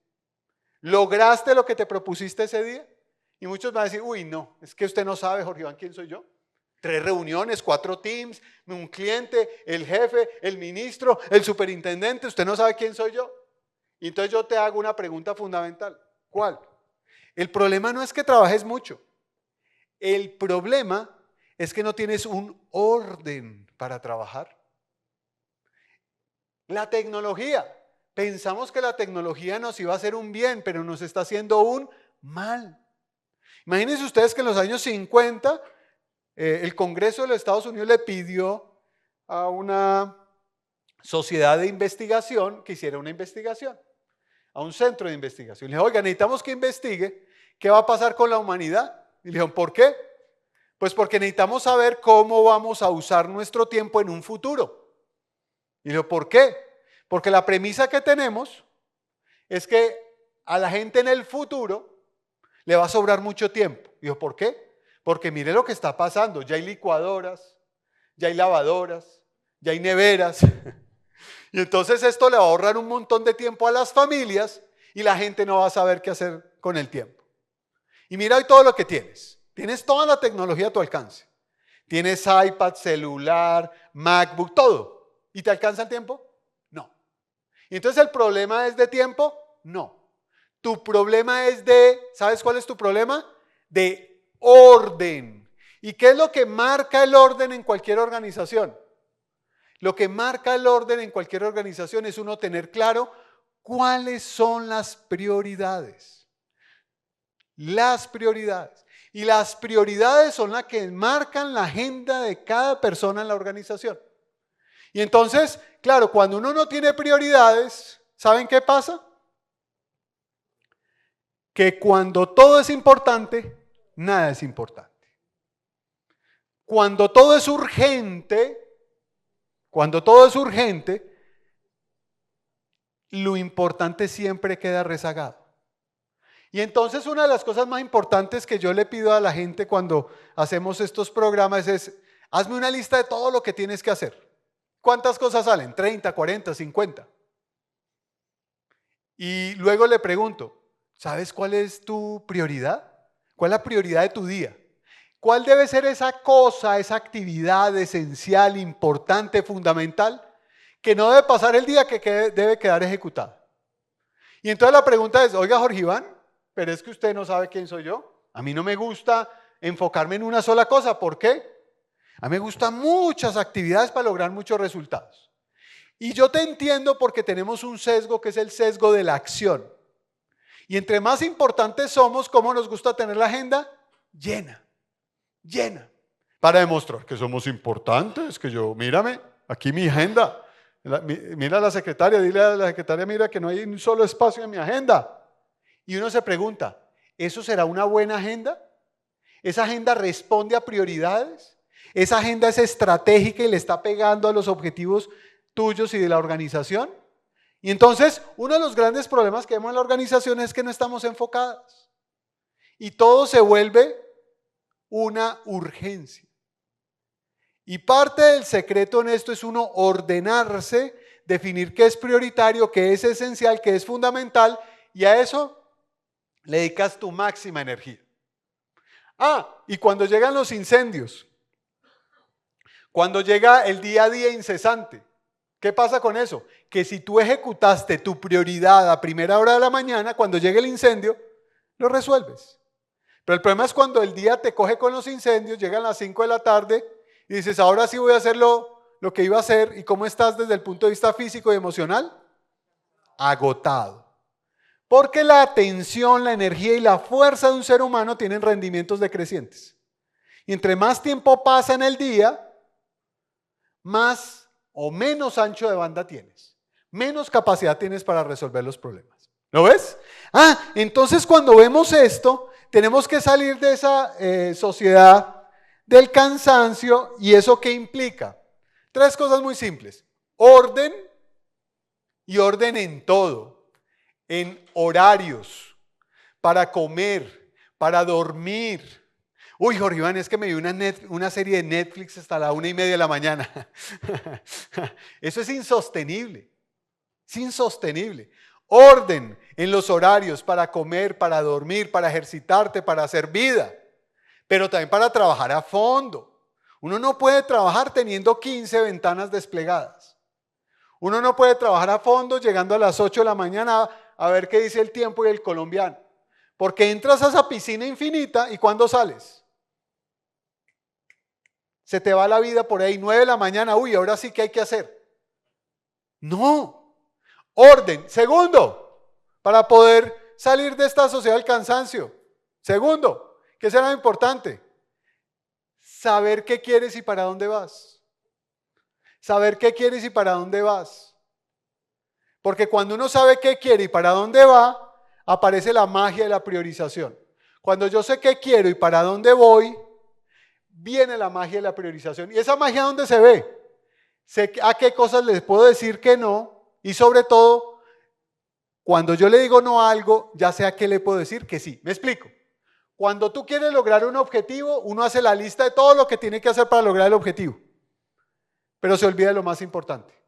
¿Lograste lo que te propusiste ese día? Y muchos van a decir, uy, no, es que usted no sabe, Jorge Iván, ¿quién soy yo? 3 reuniones, 4 teams, un cliente, el jefe, el ministro, el superintendente, usted no sabe quién soy yo. Y entonces yo te hago una pregunta fundamental. ¿Cuál? El problema no es que trabajes mucho. El problema es que no tienes un orden para trabajar. La tecnología. Pensamos que la tecnología nos iba a hacer un bien, pero nos está haciendo un mal. Imagínense ustedes que en los años 50 el Congreso de los Estados Unidos le pidió a una sociedad de investigación que hiciera una investigación, a un centro de investigación. Le dijo, oiga, necesitamos que investigue qué va a pasar con la humanidad. Y le dijeron, ¿por qué? Pues porque necesitamos saber cómo vamos a usar nuestro tiempo en un futuro. Y le dijo, ¿por qué? Porque la premisa que tenemos es que a la gente en el futuro le va a sobrar mucho tiempo. Dijo, ¿por qué? Porque mire lo que está pasando. Ya hay licuadoras, ya hay lavadoras, ya hay neveras. Y entonces esto le va a ahorrar un montón de tiempo a las familias y la gente no va a saber qué hacer con el tiempo. Y mira hoy todo lo que tienes. Tienes toda la tecnología a tu alcance. Tienes iPad, celular, MacBook, todo. ¿Y te alcanza el tiempo? No. ¿Y entonces el problema es de tiempo? No. Tu problema es ¿sabes cuál es tu problema? De orden. ¿Y qué es lo que marca el orden en cualquier organización? Lo que marca el orden en cualquier organización es uno tener claro cuáles son las prioridades. Las prioridades. Y las prioridades son las que marcan la agenda de cada persona en la organización. Y entonces, claro, cuando uno no tiene prioridades, ¿saben qué pasa? Que cuando todo es importante, nada es importante. Cuando todo es urgente, lo importante siempre queda rezagado. Y entonces una de las cosas más importantes que yo le pido a la gente cuando hacemos estos programas es, hazme una lista de todo lo que tienes que hacer. ¿Cuántas cosas salen? 30, 40, 50. Y luego le pregunto, ¿sabes cuál es tu prioridad? ¿Cuál es la prioridad de tu día? ¿Cuál debe ser esa cosa, esa actividad esencial, importante, fundamental, que no debe pasar el día, que debe quedar ejecutada? Y entonces la pregunta es, oiga Jorge Iván, pero es que usted no sabe quién soy yo. A mí no me gusta enfocarme en una sola cosa. ¿Por qué? A mí me gustan muchas actividades para lograr muchos resultados. Y yo te entiendo porque tenemos un sesgo que es el sesgo de la acción. Y entre más importantes somos, ¿cómo nos gusta tener la agenda? Llena. Para demostrar que somos importantes, que yo, mírame, aquí mi agenda. Mira a la secretaria, dile a la secretaria, mira que no hay un solo espacio en mi agenda. Y uno se pregunta, ¿eso será una buena agenda? ¿Esa agenda responde a prioridades? ¿Esa agenda es estratégica y le está pegando a los objetivos tuyos y de la organización? Y entonces, uno de los grandes problemas que vemos en la organización es que no estamos enfocados. Y todo se vuelve una urgencia. Y parte del secreto en esto es uno ordenarse, definir qué es prioritario, qué es esencial, qué es fundamental, y a eso le dedicas tu máxima energía. Y cuando llegan los incendios, cuando llega el día a día incesante, ¿qué pasa con eso? Que si tú ejecutaste tu prioridad a primera hora de la mañana, cuando llegue el incendio, lo resuelves. Pero el problema es cuando el día te coge con los incendios, llegan las 5 de la tarde y dices, ahora sí voy a hacer lo que iba a hacer. ¿Y cómo estás desde el punto de vista físico y emocional? Agotado. Porque la atención, la energía y la fuerza de un ser humano tienen rendimientos decrecientes. Y entre más tiempo pasa en el día, más o menos ancho de banda tienes. Menos capacidad tienes para resolver los problemas. ¿Lo ves? Entonces cuando vemos esto, tenemos que salir de esa sociedad del cansancio. ¿Y eso qué implica? 3 cosas muy simples. Orden, y orden en todo. En horarios, para comer, para dormir. Uy, Jorge Iván, es que me vi una serie de Netflix hasta la 1:30 de la mañana. Eso es insostenible. Es insostenible. Orden en los horarios para comer, para dormir, para ejercitarte, para hacer vida. Pero también para trabajar a fondo. Uno no puede trabajar teniendo 15 ventanas desplegadas. Uno no puede trabajar a fondo llegando a las 8 de la mañana a ver qué dice el tiempo y el colombiano. Porque entras a esa piscina infinita y ¿cuándo sales? Se te va la vida por ahí, 9 de la mañana, uy, ahora sí que hay que hacer. No. Orden. Segundo, para poder salir de esta sociedad del cansancio. Segundo, ¿qué será importante? Saber qué quieres y para dónde vas. Saber qué quieres y para dónde vas. Porque cuando uno sabe qué quiere y para dónde va, aparece la magia de la priorización. Cuando yo sé qué quiero y para dónde voy, viene la magia de la priorización. ¿Y esa magia dónde se ve? Sé a qué cosas les puedo decir que no y sobre todo, Cuando yo le digo no a algo, ya sé a qué le puedo decir que sí. Me explico. Cuando tú quieres lograr un objetivo, uno hace la lista de todo lo que tiene que hacer para lograr el objetivo. Pero se olvida de lo más importante.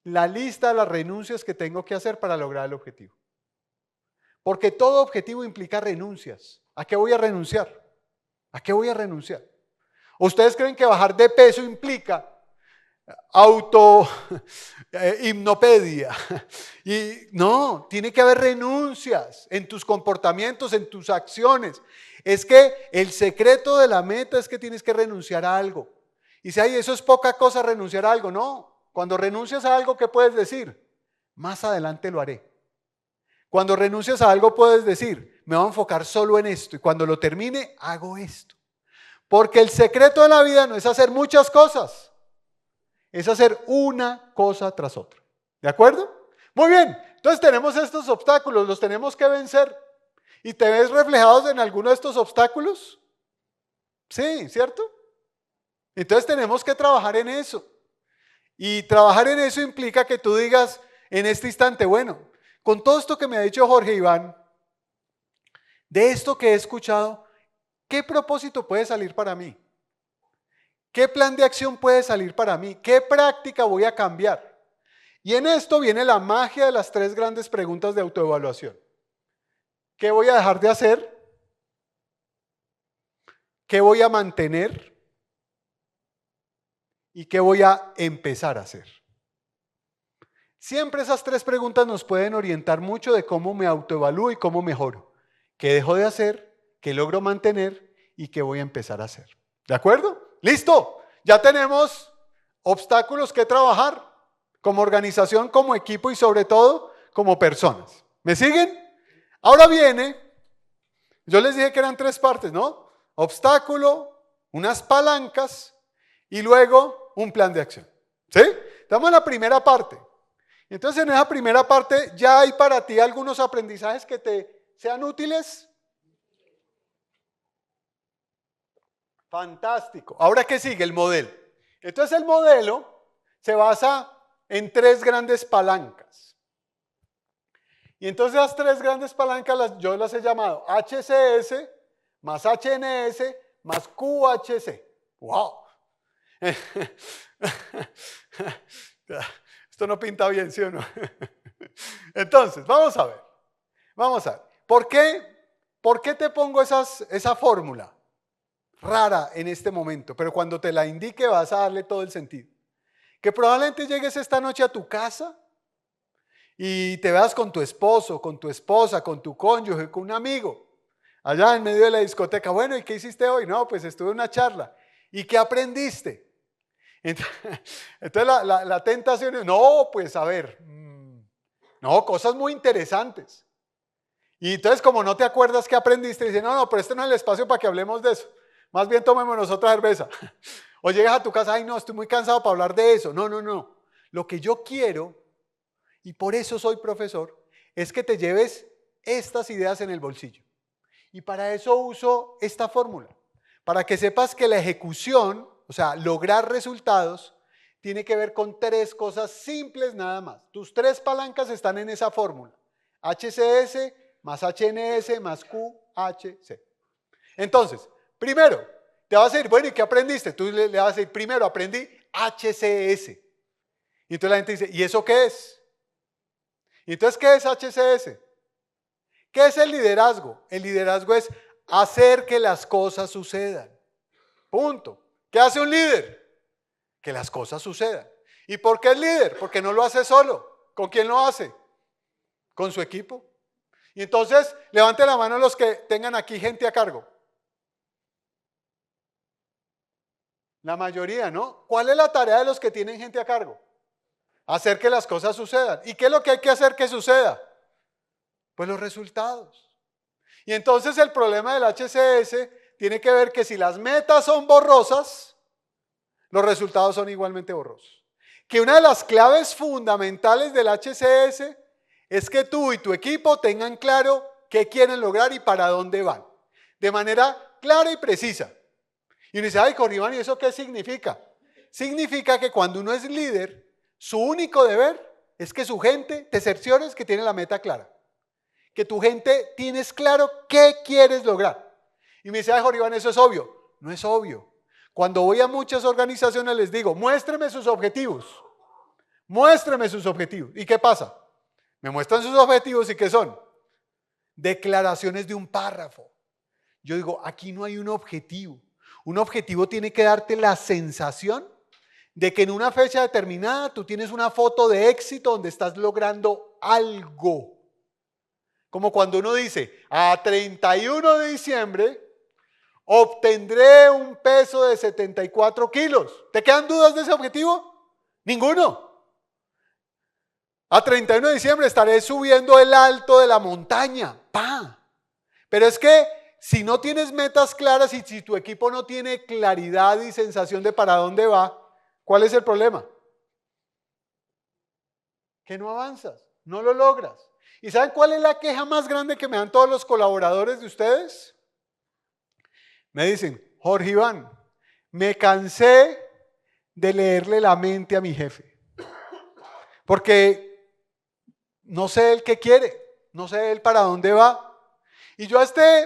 La lista de las renuncias que tengo que hacer para lograr el objetivo. Porque todo objetivo implica renuncias. ¿A qué voy a renunciar? ¿A qué voy a renunciar? ¿Ustedes creen que bajar de peso implica hipnopedia? Y no, tiene que haber renuncias en tus comportamientos, en tus acciones. Es que el secreto de la meta es que tienes que renunciar a algo. Y si eso es poca cosa renunciar a algo, no. Cuando renuncias a algo, ¿qué puedes decir? Más adelante lo haré. Cuando renuncias a algo puedes decir, me voy a enfocar solo en esto y cuando lo termine, hago esto. Porque el secreto de la vida no es hacer muchas cosas, es hacer una cosa tras otra. ¿De acuerdo? Muy bien, entonces tenemos estos obstáculos, los tenemos que vencer. ¿Y te ves reflejados en alguno de estos obstáculos? Sí, ¿cierto? Entonces tenemos que trabajar en eso. Y trabajar en eso implica que tú digas en este instante, bueno, con todo esto que me ha dicho Jorge Iván, de esto que he escuchado, ¿qué propósito puede salir para mí? ¿Qué plan de acción puede salir para mí? ¿Qué práctica voy a cambiar? Y en esto viene la magia de las 3 grandes preguntas de autoevaluación. ¿Qué voy a dejar de hacer? ¿Qué voy a mantener? ¿Y qué voy a empezar a hacer? Siempre esas 3 preguntas nos pueden orientar mucho de cómo me autoevalúo y cómo mejoro. ¿Qué dejo de hacer? ¿Qué logro mantener? ¿Y qué voy a empezar a hacer? ¿De acuerdo? ¡Listo! Ya tenemos obstáculos que trabajar como organización, como equipo y sobre todo como personas. ¿Me siguen? Ahora viene, yo les dije que eran 3 partes, ¿no? Obstáculo, unas palancas y luego un plan de acción. ¿Sí? Estamos en la primera parte. Entonces en esa primera parte ya hay para ti algunos aprendizajes que te sean útiles. Fantástico. Ahora, ¿qué sigue? El modelo. Entonces el modelo se basa en 3 grandes palancas. Y entonces las 3 grandes palancas yo las he llamado HCS más HNS más QHC. ¡Wow! Esto no pinta bien, ¿sí o no? Entonces, vamos a ver. ¿Por qué te pongo esa fórmula rara en este momento? Pero cuando te la indique vas a darle todo el sentido. Que probablemente llegues esta noche a tu casa y te veas con tu esposo, con tu esposa, con tu cónyuge, con un amigo, allá en medio de la discoteca. Bueno, ¿y qué hiciste hoy? No, pues estuve en una charla. ¿Y qué aprendiste? Entonces la tentación es, no, pues a ver, no, cosas muy interesantes. Y entonces como no te acuerdas qué aprendiste, dices, no, pero este no es el espacio para que hablemos de eso. Más bien tomémonos otra cerveza. O llegas a tu casa, ay no, estoy muy cansado para hablar de eso. No. Lo que yo quiero, y por eso soy profesor, es que te lleves estas ideas en el bolsillo. Y para eso uso esta fórmula. Para que sepas que la ejecución, o sea, lograr resultados, tiene que ver con 3 cosas simples nada más. Tus 3 palancas están en esa fórmula. HCS más HNS más QHC. Entonces, primero, te vas a decir, bueno, ¿y qué aprendiste? Tú le vas a decir, primero aprendí HCS. Y entonces la gente dice, ¿y eso qué es? ¿Y entonces qué es HCS? ¿Qué es el liderazgo? El liderazgo es hacer que las cosas sucedan. Punto. ¿Qué hace un líder? Que las cosas sucedan. ¿Y por qué es líder? Porque no lo hace solo. ¿Con quién lo hace? Con su equipo. Y entonces, levante la mano los que tengan aquí gente a cargo. La mayoría, ¿no? ¿Cuál es la tarea de los que tienen gente a cargo? Hacer que las cosas sucedan. ¿Y qué es lo que hay que hacer que suceda? Pues los resultados. Y entonces el problema del HCS tiene que ver que si las metas son borrosas, los resultados son igualmente borrosos. Que una de las claves fundamentales del HCS es que tú y tu equipo tengan claro qué quieren lograr y para dónde van. De manera clara y precisa. Y uno dice, ay, Corribán, ¿y eso qué significa? Significa que cuando uno es líder, su único deber es que su gente, te cerciores que tiene la meta clara. Que tu gente tienes claro qué quieres lograr. Y me dice, ay, Jorge Iván, eso es obvio. No es obvio. Cuando voy a muchas organizaciones les digo, muéstreme sus objetivos. Muéstreme sus objetivos. ¿Y qué pasa? Me muestran sus objetivos y ¿qué son? Declaraciones de un párrafo. Yo digo, aquí no hay un objetivo. Un objetivo tiene que darte la sensación de que en una fecha determinada tú tienes una foto de éxito donde estás logrando algo. Como cuando uno dice, a 31 de diciembre obtendré un peso de 74 kilos. ¿Te quedan dudas de ese objetivo? Ninguno. A 31 de diciembre estaré subiendo el alto de la montaña. ¡Pah! Pero es que si no tienes metas claras y si tu equipo no tiene claridad y sensación de para dónde va, ¿cuál es el problema? Que no avanzas, no lo logras. ¿Y saben cuál es la queja más grande que me dan todos los colaboradores de ustedes? Me dicen, Jorge Iván, me cansé de leerle la mente a mi jefe. Porque no sé él qué quiere, no sé él para dónde va. Y yo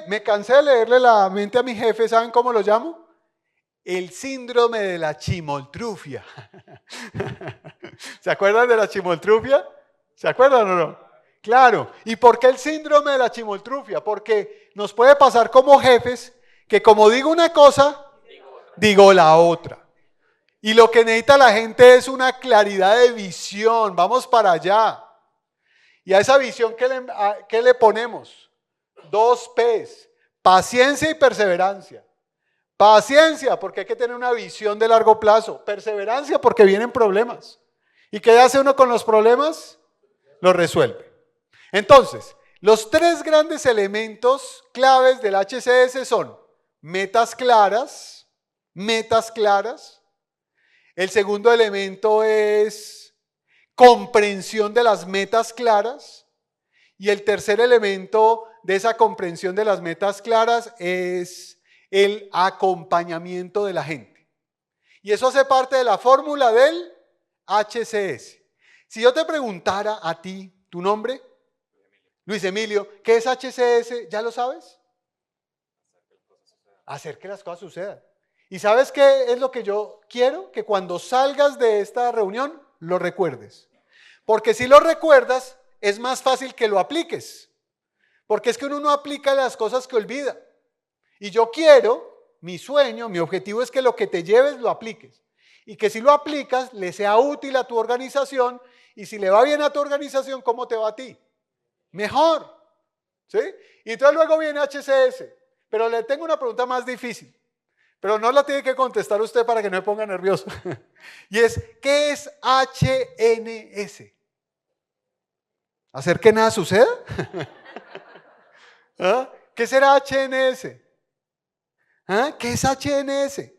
me cansé de leerle la mente a mi jefe, ¿saben cómo lo llamo? El síndrome de la chimoltrufia. ¿Se acuerdan de la chimoltrufia? ¿Se acuerdan o no? Claro. ¿Y por qué el síndrome de la chimoltrufia? Porque nos puede pasar como jefes que como digo una cosa, digo la otra. Y lo que necesita la gente es una claridad de visión. Vamos para allá. Y a esa visión, ¿qué le ponemos? 2 P's. Paciencia y perseverancia. Paciencia, porque hay que tener una visión de largo plazo. Perseverancia, porque vienen problemas. ¿Y qué hace uno con los problemas? Los resuelve. Entonces, los 3 grandes elementos claves del HCS son metas claras. El segundo elemento es comprensión de las metas claras. Y el tercer elemento de esa comprensión de las metas claras es el acompañamiento de la gente. Y eso hace parte de la fórmula del HCS. Si yo te preguntara a ti tu nombre, Luis Emilio, ¿qué es HCS? ¿Ya lo sabes? Hacer que las cosas sucedan. ¿Y sabes qué es lo que yo quiero? Que cuando salgas de esta reunión lo recuerdes. Porque si lo recuerdas, es más fácil que lo apliques. Porque es que uno no aplica las cosas que olvida. Y yo quiero, mi sueño, mi objetivo es que lo que te lleves lo apliques. Y que si lo aplicas, le sea útil a tu organización. Y si le va bien a tu organización, ¿cómo te va a ti? Mejor. ¿Sí? Y entonces luego viene HCS. Pero le tengo una pregunta más difícil. Pero no la tiene que contestar usted para que no me ponga nervioso. Y es, ¿qué es HNS? ¿Hacer que nada suceda? ¿Ah? ¿Qué será HNS? ¿Ah? ¿Qué es HNS?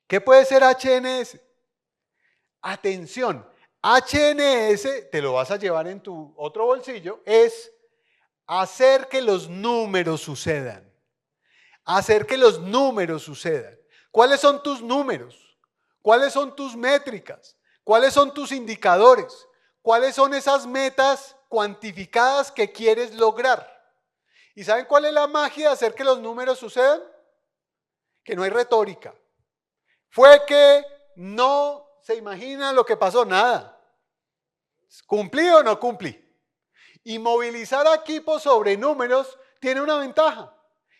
¿Qué puede ser HNS? Atención, HNS, te lo vas a llevar en tu otro bolsillo, es hacer que los números sucedan. Hacer que los números sucedan. ¿Cuáles son tus números? ¿Cuáles son tus métricas? ¿Cuáles son tus indicadores? ¿Cuáles son esas metas cuantificadas que quieres lograr? ¿Y saben cuál es la magia de hacer que los números sucedan? Que no hay retórica. Fue que no se imagina lo que pasó, nada. ¿Cumplí o no cumplí? Y movilizar equipos sobre números tiene una ventaja.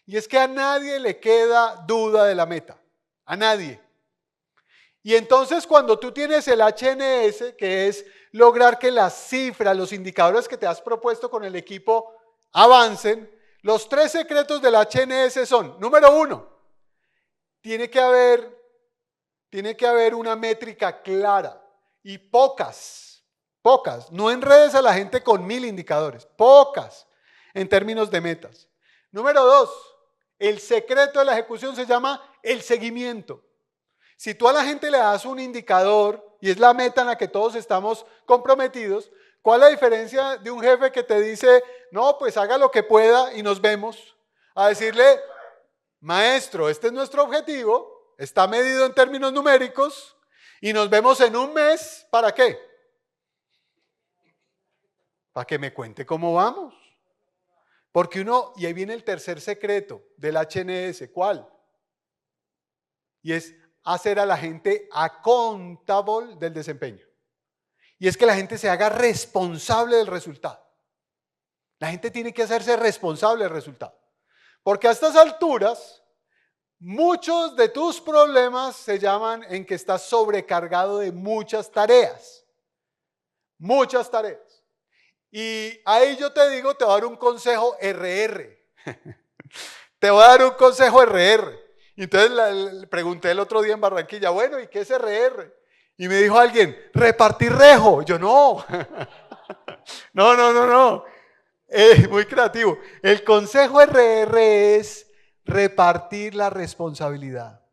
Y es que a nadie le queda duda de la meta. A nadie. Y entonces cuando tú tienes el HNS, que es lograr que las cifras, los indicadores que te has propuesto con el equipo avancen, los 3 secretos del HNS son, número 1, tiene que haber una métrica clara y pocas, no enredes a la gente con 1000 indicadores, pocas en términos de metas. Número 2, el secreto de la ejecución se llama el seguimiento. Si tú a la gente le das un indicador y es la meta en la que todos estamos comprometidos, ¿cuál es la diferencia de un jefe que te dice, no, pues haga lo que pueda y nos vemos? A decirle, maestro, este es nuestro objetivo, está medido en términos numéricos y nos vemos en un mes, ¿para qué? para que me cuente cómo vamos. Porque uno, y ahí viene el tercer secreto del HNS, ¿cuál? Y es hacer a la gente accountable del desempeño. Y es que la gente se haga responsable del resultado. La gente tiene que hacerse responsable del resultado. Porque a estas alturas, muchos de tus problemas se llaman en que estás sobrecargado de muchas tareas. Muchas tareas. Y ahí yo te digo, te voy a dar un consejo RR. Te voy a dar un consejo RR. Entonces le pregunté el otro día en Barranquilla, bueno, ¿y qué es RR? Y me dijo alguien, repartir rejo. Yo no. No. Muy creativo. El consejo RR es repartir la responsabilidad.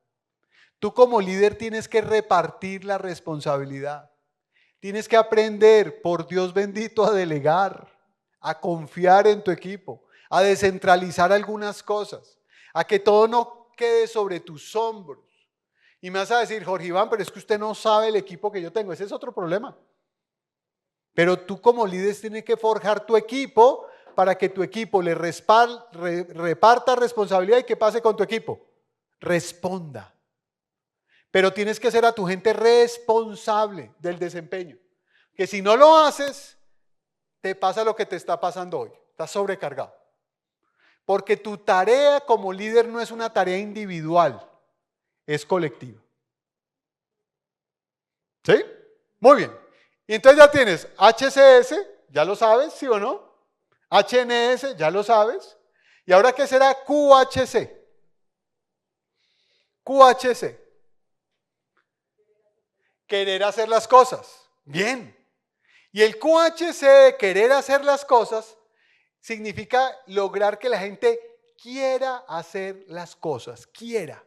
Tú como líder tienes que repartir la responsabilidad. Tienes que aprender, por Dios bendito, a delegar, a confiar en tu equipo, a descentralizar algunas cosas, a que todo no quede sobre tus hombros. Y me vas a decir, Jorge Iván, pero es que usted no sabe el equipo que yo tengo. Ese es otro problema. Pero tú como líder tienes que forjar tu equipo para que tu equipo le reparta responsabilidad y ¿qué pase con tu equipo? Responda. Pero tienes que ser a tu gente responsable del desempeño. Que si no lo haces, te pasa lo que te está pasando hoy. Estás sobrecargado. Porque tu tarea como líder no es una tarea individual, es colectiva. ¿Sí? Muy bien. Y entonces ya tienes HCS, ya lo sabes, ¿sí o no? HNS, ya lo sabes. ¿Y ahora qué será QHC? QHC. Querer hacer las cosas. Bien. Y el QHC de querer hacer las cosas significa lograr que la gente quiera hacer las cosas, quiera.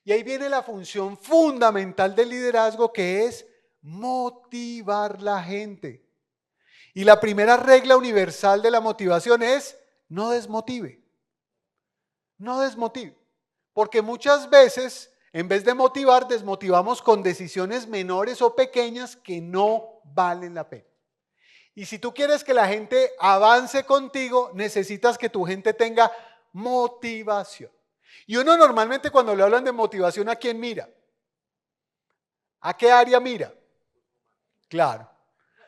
Y ahí viene la función fundamental del liderazgo, que es motivar la gente. Y la primera regla universal de la motivación es no desmotive. No desmotive. Porque muchas veces, en vez de motivar, desmotivamos con decisiones menores o pequeñas que no valen la pena. Y si tú quieres que la gente avance contigo, necesitas que tu gente tenga motivación. Y uno normalmente cuando le hablan de motivación, ¿a quién mira? ¿A qué área mira? Claro,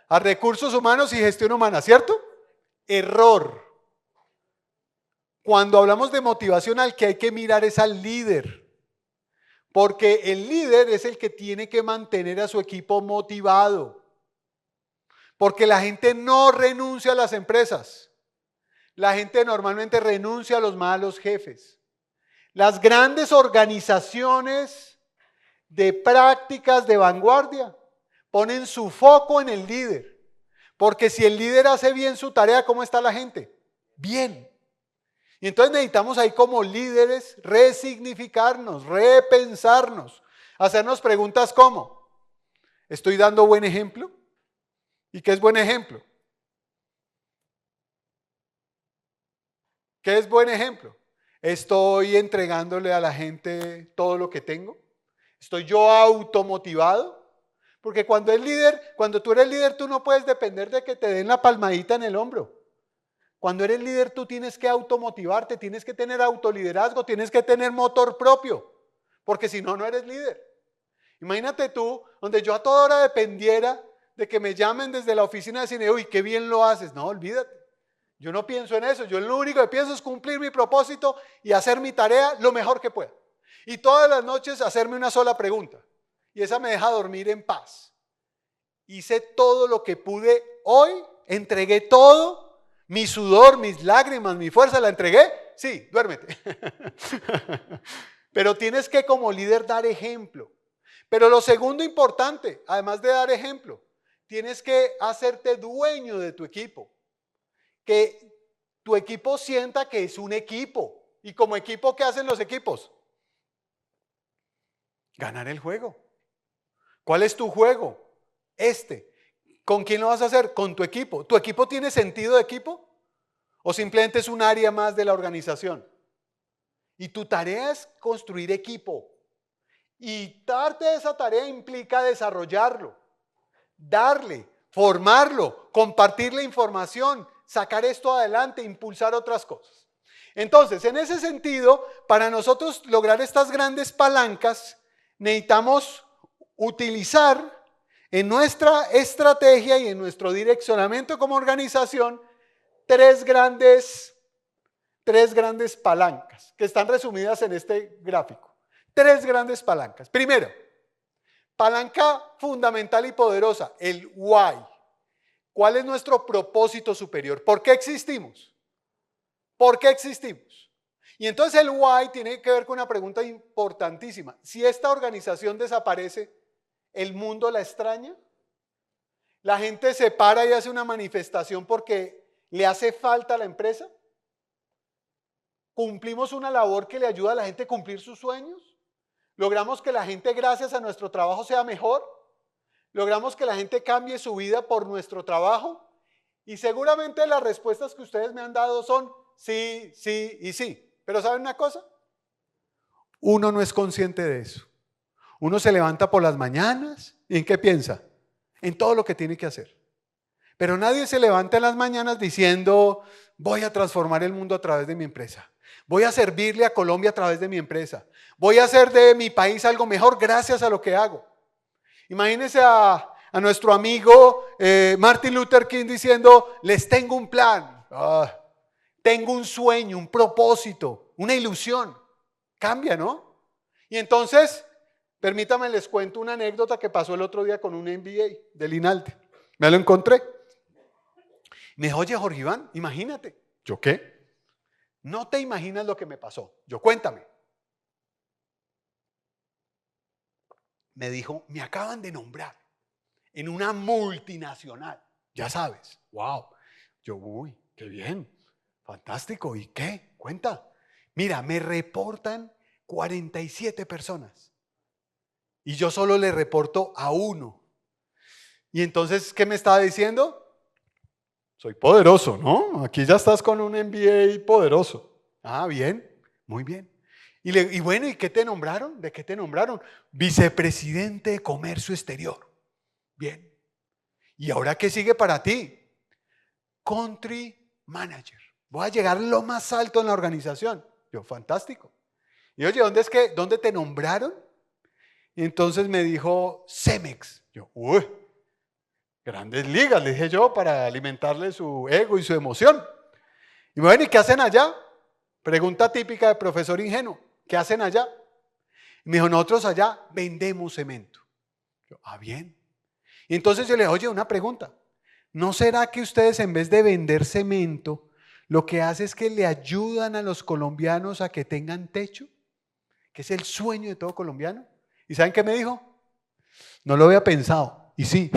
a recursos humanos y gestión humana, ¿cierto? Error. Cuando hablamos de motivación, al que hay que mirar es al líder. Porque el líder es el que tiene que mantener a su equipo motivado. Porque la gente no renuncia a las empresas. La gente normalmente renuncia a los malos jefes. Las grandes organizaciones de prácticas de vanguardia ponen su foco en el líder. Porque si el líder hace bien su tarea, ¿cómo está la gente? Bien. Y entonces necesitamos ahí como líderes resignificarnos, repensarnos, hacernos preguntas como, ¿estoy dando buen ejemplo? ¿Y qué es buen ejemplo? ¿Qué es buen ejemplo? ¿Estoy entregándole a la gente todo lo que tengo? ¿Estoy yo automotivado? Porque cuando tú eres líder, tú no puedes depender de que te den la palmadita en el hombro. Cuando eres líder, tú tienes que automotivarte, tienes que tener autoliderazgo, tienes que tener motor propio, porque si no, no eres líder. Imagínate tú, donde yo a toda hora dependiera de que me llamen desde la oficina de cine, uy, qué bien lo haces. No, olvídate. Yo no pienso en eso, yo lo único que pienso es cumplir mi propósito y hacer mi tarea lo mejor que pueda. Y todas las noches hacerme una sola pregunta, y esa me deja dormir en paz. Hice todo lo que pude hoy, entregué todo. Mi sudor, mis lágrimas, mi fuerza, ¿la entregué? Sí, duérmete. Pero tienes que como líder dar ejemplo. Pero lo segundo importante, además de dar ejemplo, tienes que hacerte dueño de tu equipo. Que tu equipo sienta que es un equipo. Y como equipo, ¿qué hacen los equipos? Ganar el juego. ¿Cuál es tu juego? ¿Con quién lo vas a hacer? Con tu equipo. ¿Tu equipo tiene sentido de equipo? ¿O simplemente es un área más de la organización? Y tu tarea es construir equipo. Y darte esa tarea implica desarrollarlo, darle, formarlo, compartir la información, sacar esto adelante, impulsar otras cosas. Entonces, en ese sentido, para nosotros lograr estas grandes palancas, necesitamos utilizar en nuestra estrategia y en nuestro direccionamiento como organización tres grandes palancas que están resumidas en este gráfico. Tres grandes palancas. Primero, palanca fundamental y poderosa, el why. ¿Cuál es nuestro propósito superior? ¿Por qué existimos? ¿Por qué existimos? Y entonces el why tiene que ver con una pregunta importantísima. Si esta organización desaparece, ¿el mundo la extraña? ¿La gente se para y hace una manifestación porque le hace falta a la empresa? ¿Cumplimos una labor que le ayuda a la gente a cumplir sus sueños? ¿Logramos que la gente gracias a nuestro trabajo sea mejor? ¿Logramos que la gente cambie su vida por nuestro trabajo? Y seguramente las respuestas que ustedes me han dado son sí, sí y sí. Pero ¿saben una cosa? Uno no es consciente de eso. Uno se levanta por las mañanas y ¿en qué piensa? En todo lo que tiene que hacer. Pero nadie se levanta en las mañanas diciendo voy a transformar el mundo a través de mi empresa. Voy a servirle a Colombia a través de mi empresa. Voy a hacer de mi país algo mejor gracias a lo que hago. Imagínense a nuestro amigo Martin Luther King diciendo, les tengo un plan, tengo un sueño, un propósito, una ilusión. Cambia, ¿no? Y entonces, permítanme les cuento una anécdota que pasó el otro día con un MBA del INALDE. Me lo encontré. Me dijo, oye Jorge Iván, imagínate. ¿Yo qué? No te imaginas lo que me pasó. Yo, cuéntame. Me dijo, me acaban de nombrar en una multinacional. Ya sabes, wow. Yo, uy, qué bien, fantástico. ¿Y qué? Cuenta. Mira, me reportan 47 personas. Y yo solo le reporto a uno. Y entonces, ¿qué me estaba diciendo? Soy poderoso, ¿no? Aquí ya estás con un MBA poderoso. Ah, bien, muy bien. Y bueno, ¿y qué te nombraron? ¿De qué te nombraron? Vicepresidente de Comercio Exterior. Bien. ¿Y ahora qué sigue para ti? Country Manager. Voy a llegar lo más alto en la organización. Yo, fantástico. Y oye, ¿dónde te nombraron? Y entonces me dijo Cemex. Yo, uy, grandes ligas, le dije yo, para alimentarle su ego y su emoción. Y bueno, ¿y qué hacen allá? Pregunta típica de profesor ingenuo. ¿Qué hacen allá? Y me dijo, nosotros allá vendemos cemento. Yo, bien. Y entonces yo le dije, oye, una pregunta. ¿No será que ustedes en vez de vender cemento, lo que hacen es que le ayudan a los colombianos a que tengan techo? Que es el sueño de todo colombiano. ¿Y saben qué me dijo? No lo había pensado. Y sí.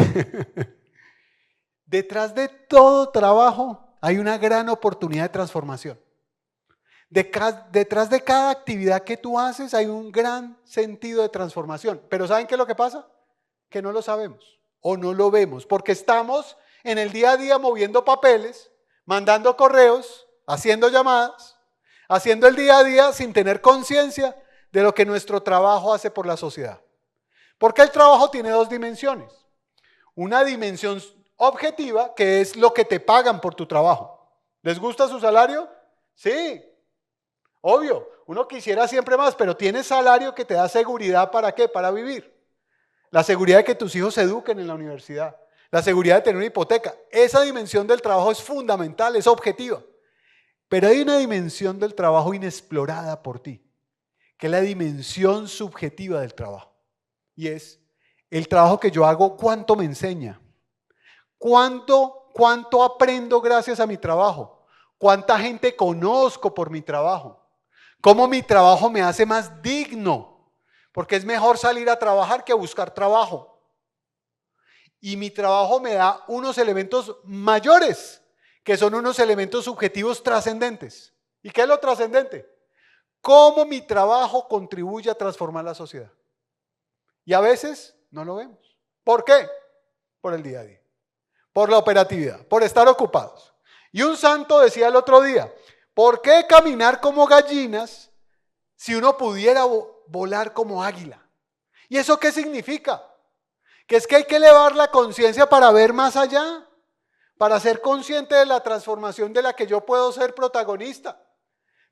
Detrás de todo trabajo hay una gran oportunidad de transformación. Detrás de cada actividad que tú haces hay un gran sentido de transformación. Pero ¿saben qué es lo que pasa? Que no lo sabemos o no lo vemos porque estamos en el día a día moviendo papeles, mandando correos, haciendo llamadas, haciendo el día a día sin tener conciencia de lo que nuestro trabajo hace por la sociedad. Porque el trabajo tiene dos dimensiones. Una dimensión objetiva, que es lo que te pagan por tu trabajo. ¿Les gusta su salario? Sí. Obvio, uno quisiera siempre más, pero tienes salario que te da seguridad, ¿para qué? Para vivir. La seguridad de que tus hijos se eduquen en la universidad. La seguridad de tener una hipoteca. Esa dimensión del trabajo es fundamental, es objetiva. Pero hay una dimensión del trabajo inexplorada por ti, que es la dimensión subjetiva del trabajo. Y es el trabajo que yo hago, ¿cuánto me enseña? ¿Cuánto aprendo gracias a mi trabajo? ¿Cuánta gente conozco por mi trabajo? ¿Cómo mi trabajo me hace más digno? Porque es mejor salir a trabajar que a buscar trabajo. Y mi trabajo me da unos elementos mayores, que son unos elementos subjetivos trascendentes. ¿Y qué es lo trascendente? ¿Cómo mi trabajo contribuye a transformar la sociedad? Y a veces no lo vemos. ¿Por qué? Por el día a día, por la operatividad, por estar ocupados. Y un santo decía el otro día, ¿por qué caminar como gallinas si uno pudiera volar como águila? ¿Y eso qué significa? que es que hay que elevar la conciencia para ver más allá, para ser consciente de la transformación de la que yo puedo ser protagonista.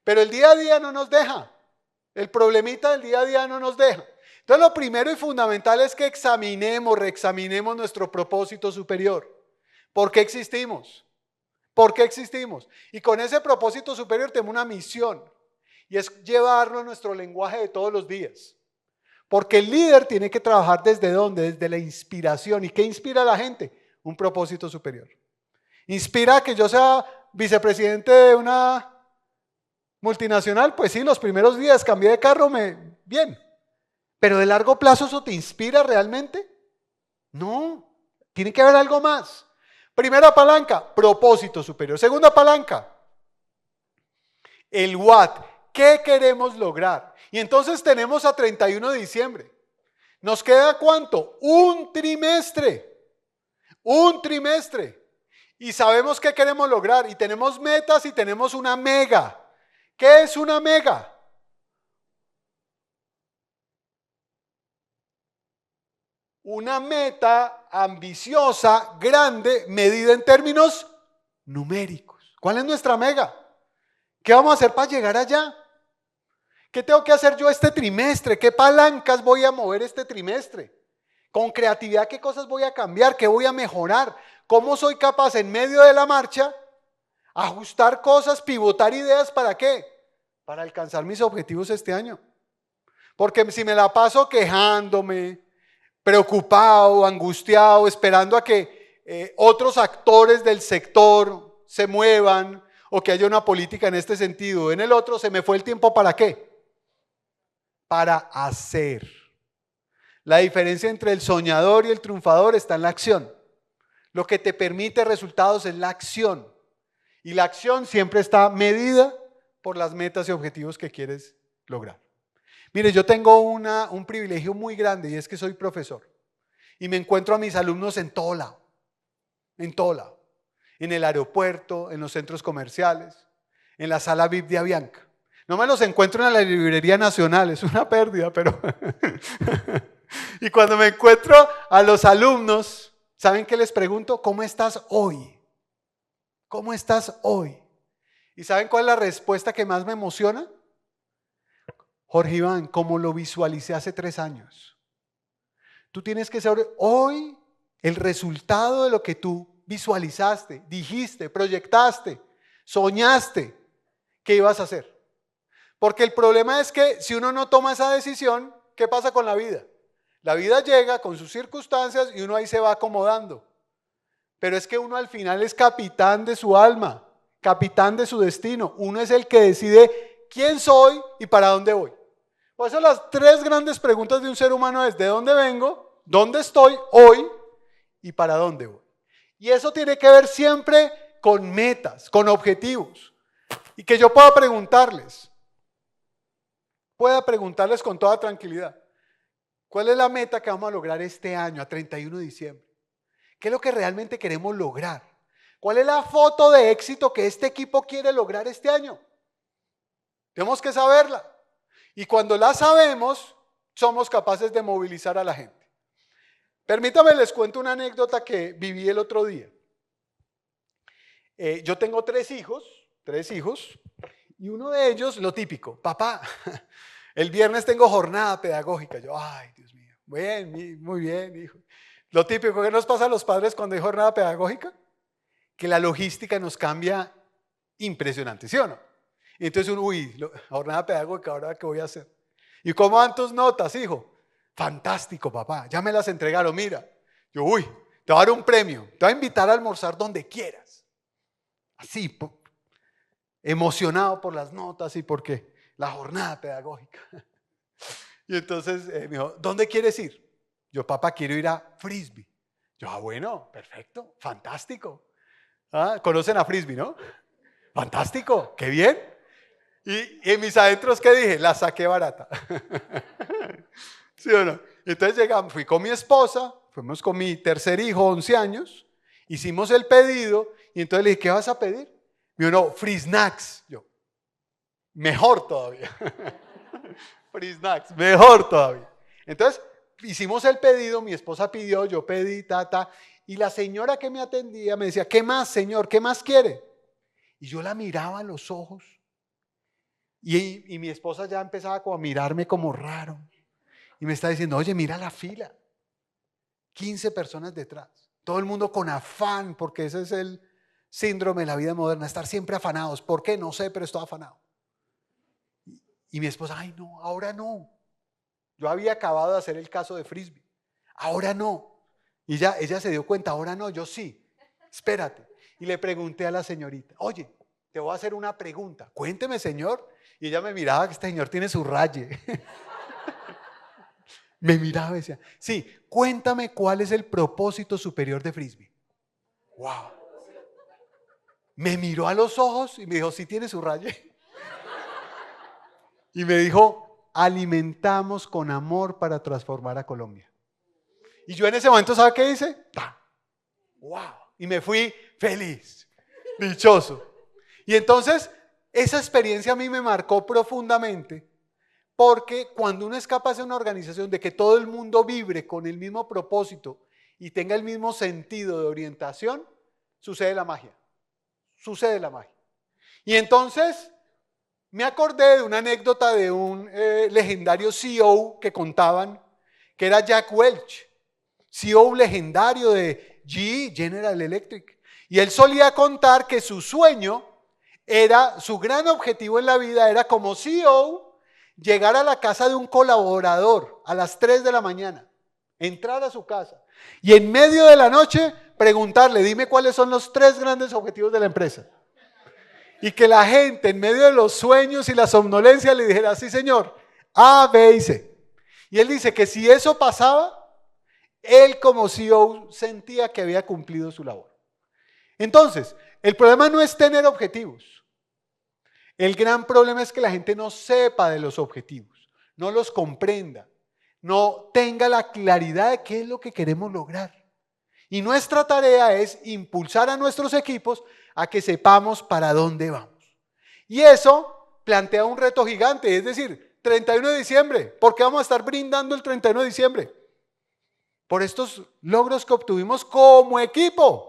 Pero el día a día no nos deja, el problemita del día a día no nos deja. Entonces lo primero y fundamental es que reexaminemos nuestro propósito superior. ¿Por qué existimos? ¿Por qué existimos? Y con ese propósito superior tenemos una misión, y es llevarlo a nuestro lenguaje de todos los días. Porque el líder tiene que trabajar ¿desde dónde? Desde la inspiración. ¿Y qué inspira a la gente? Un propósito superior. ¿Inspira a que yo sea vicepresidente de una multinacional? Pues sí, los primeros días cambié de carro, bien. ¿Pero de largo plazo eso te inspira realmente? No, tiene que haber algo más. Primera palanca, propósito superior. Segunda palanca, el what. ¿Qué queremos lograr? Y entonces tenemos a 31 de diciembre. ¿Nos queda cuánto? Un trimestre. Un trimestre. Y sabemos qué queremos lograr. Y tenemos metas y tenemos una mega. ¿Qué es una mega? Una meta ambiciosa, grande, medida en términos numéricos. ¿Cuál es nuestra mega? ¿Qué vamos a hacer para llegar allá? ¿Qué tengo que hacer yo este trimestre? ¿Qué palancas voy a mover este trimestre? Con creatividad, ¿qué cosas voy a cambiar? ¿Qué voy a mejorar? ¿Cómo soy capaz en medio de la marcha ajustar cosas, pivotar ideas? ¿Para qué? Para alcanzar mis objetivos este año. Porque si me la paso quejándome, preocupado, angustiado, esperando a que otros actores del sector se muevan o que haya una política en este sentido, en el otro, se me fue el tiempo ¿para qué? Para hacer. La diferencia entre el soñador y el triunfador está en la acción. Lo que te permite resultados es la acción. Y la acción siempre está medida por las metas y objetivos que quieres lograr. Mire, yo tengo un privilegio muy grande y es que soy profesor. Y me encuentro a mis alumnos en todo lado. En todo lado. En el aeropuerto, en los centros comerciales, en la sala VIP de Avianca. No me los encuentro en la Librería Nacional, es una pérdida, pero... Y cuando me encuentro a los alumnos, ¿saben qué les pregunto? ¿Cómo estás hoy? ¿Cómo estás hoy? ¿Y saben cuál es la respuesta que más me emociona? Jorge Iván, como lo visualicé hace 3 años. Tú tienes que saber hoy el resultado de lo que tú visualizaste, dijiste, proyectaste, soñaste que ibas a hacer. Porque el problema es que si uno no toma esa decisión, ¿qué pasa con la vida? La vida llega con sus circunstancias y uno ahí se va acomodando. Pero es que uno al final es capitán de su alma, capitán de su destino. Uno es el que decide quién soy y para dónde voy. Por eso las 3 grandes preguntas de un ser humano es: ¿de dónde vengo? ¿Dónde estoy hoy? ¿Y para dónde voy? Y eso tiene que ver siempre con metas, con objetivos. Y que yo pueda preguntarles con toda tranquilidad, ¿cuál es la meta que vamos a lograr este año, a 31 de diciembre? ¿Qué es lo que realmente queremos lograr? ¿Cuál es la foto de éxito que este equipo quiere lograr este año? Tenemos que saberla. Y cuando la sabemos, somos capaces de movilizar a la gente. Permítame, les cuento una anécdota que viví el otro día. Yo tengo 3 hijos, y uno de ellos, lo típico: papá, el viernes tengo jornada pedagógica. Yo, ay, Dios mío, bien, muy bien, hijo. Lo típico que nos pasa a los padres cuando hay jornada pedagógica, que la logística nos cambia impresionante, ¿sí o no? Y entonces uno, jornada pedagógica, ¿ahora qué voy a hacer? ¿Y cómo van tus notas, hijo? Fantástico, papá, ya me las entregaron, mira. Yo, te voy a dar un premio, te voy a invitar a almorzar donde quieras. Así, emocionado por las notas y porque la jornada pedagógica. Y entonces me dijo, ¿dónde quieres ir? Yo, papá, quiero ir a Frisbee. Yo, bueno, perfecto, fantástico. ¿Conocen a Frisbee, no? Fantástico, qué bien. Y en mis adentros, ¿qué dije? La saqué barata. ¿Sí o no? Entonces llegamos, fui con mi esposa, fuimos con mi tercer hijo, 11 años, hicimos el pedido y entonces le dije, ¿qué vas a pedir? Me dijo, no, free snacks. Yo, mejor todavía. Free snacks, mejor todavía. Entonces hicimos el pedido, mi esposa pidió, yo pedí, y la señora que me atendía me decía, ¿qué más, señor? ¿Qué más quiere? Y yo la miraba a los ojos y mi esposa ya empezaba como a mirarme como raro. Y me está diciendo, oye, mira la fila. 15 personas detrás. Todo el mundo con afán, porque ese es el síndrome de la vida moderna, estar siempre afanados. ¿Por qué? No sé, pero estoy afanado. Y mi esposa, ay no, ahora no. Yo había acabado de hacer el caso de Frisbee. Ahora no. Y ella se dio cuenta, ahora no, yo sí. Espérate. Y le pregunté a la señorita, oye, te voy a hacer una pregunta. Cuénteme, señor. Y ella me miraba, que este señor tiene su raye. Me miraba y decía, sí, cuéntame cuál es el propósito superior de Frisbee. Wow. Me miró a los ojos y me dijo, sí tiene su raye. Y me dijo, alimentamos con amor para transformar a Colombia. Y yo en ese momento, ¿sabe qué hice? Wow. Y me fui feliz, dichoso. Y entonces, esa experiencia a mí me marcó profundamente. Porque cuando uno es capaz de una organización de que todo el mundo vibre con el mismo propósito y tenga el mismo sentido de orientación, sucede la magia. Sucede la magia. Y entonces me acordé de una anécdota de un legendario CEO que contaban, que era Jack Welch, CEO legendario de GE, General Electric. Y él solía contar que su sueño era, su gran objetivo en la vida era como CEO, llegar a la casa de un colaborador a las 3 de la mañana, entrar a su casa y en medio de la noche preguntarle, dime cuáles son los 3 grandes objetivos de la empresa. Y que la gente en medio de los sueños y la somnolencia le dijera, sí señor, A, B y C. Y él dice que si eso pasaba, él como CEO sentía que había cumplido su labor. Entonces, el problema no es tener objetivos. El gran problema es que la gente no sepa de los objetivos, no los comprenda, no tenga la claridad de qué es lo que queremos lograr. Y nuestra tarea es impulsar a nuestros equipos a que sepamos para dónde vamos. Y eso plantea un reto gigante, es decir, 31 de diciembre, ¿por qué vamos a estar brindando el 31 de diciembre? Por estos logros que obtuvimos como equipo.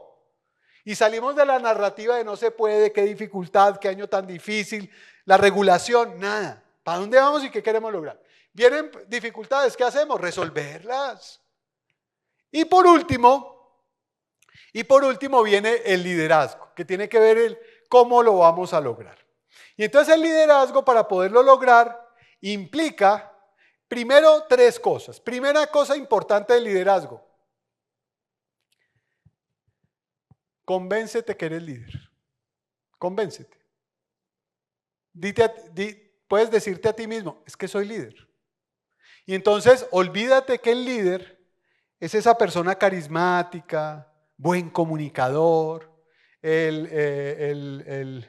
Y salimos de la narrativa de no se puede, qué dificultad, qué año tan difícil, la regulación, nada. ¿Para dónde vamos y qué queremos lograr? Vienen dificultades, ¿qué hacemos? Resolverlas. Y por último viene el liderazgo, que tiene que ver el cómo lo vamos a lograr. Y entonces el liderazgo, para poderlo lograr, implica primero 3 cosas. Primera cosa importante del liderazgo. Convéncete que eres líder. Convéncete. Puedes decirte a ti mismo, es que soy líder. Y entonces olvídate que el líder es esa persona carismática, buen comunicador, el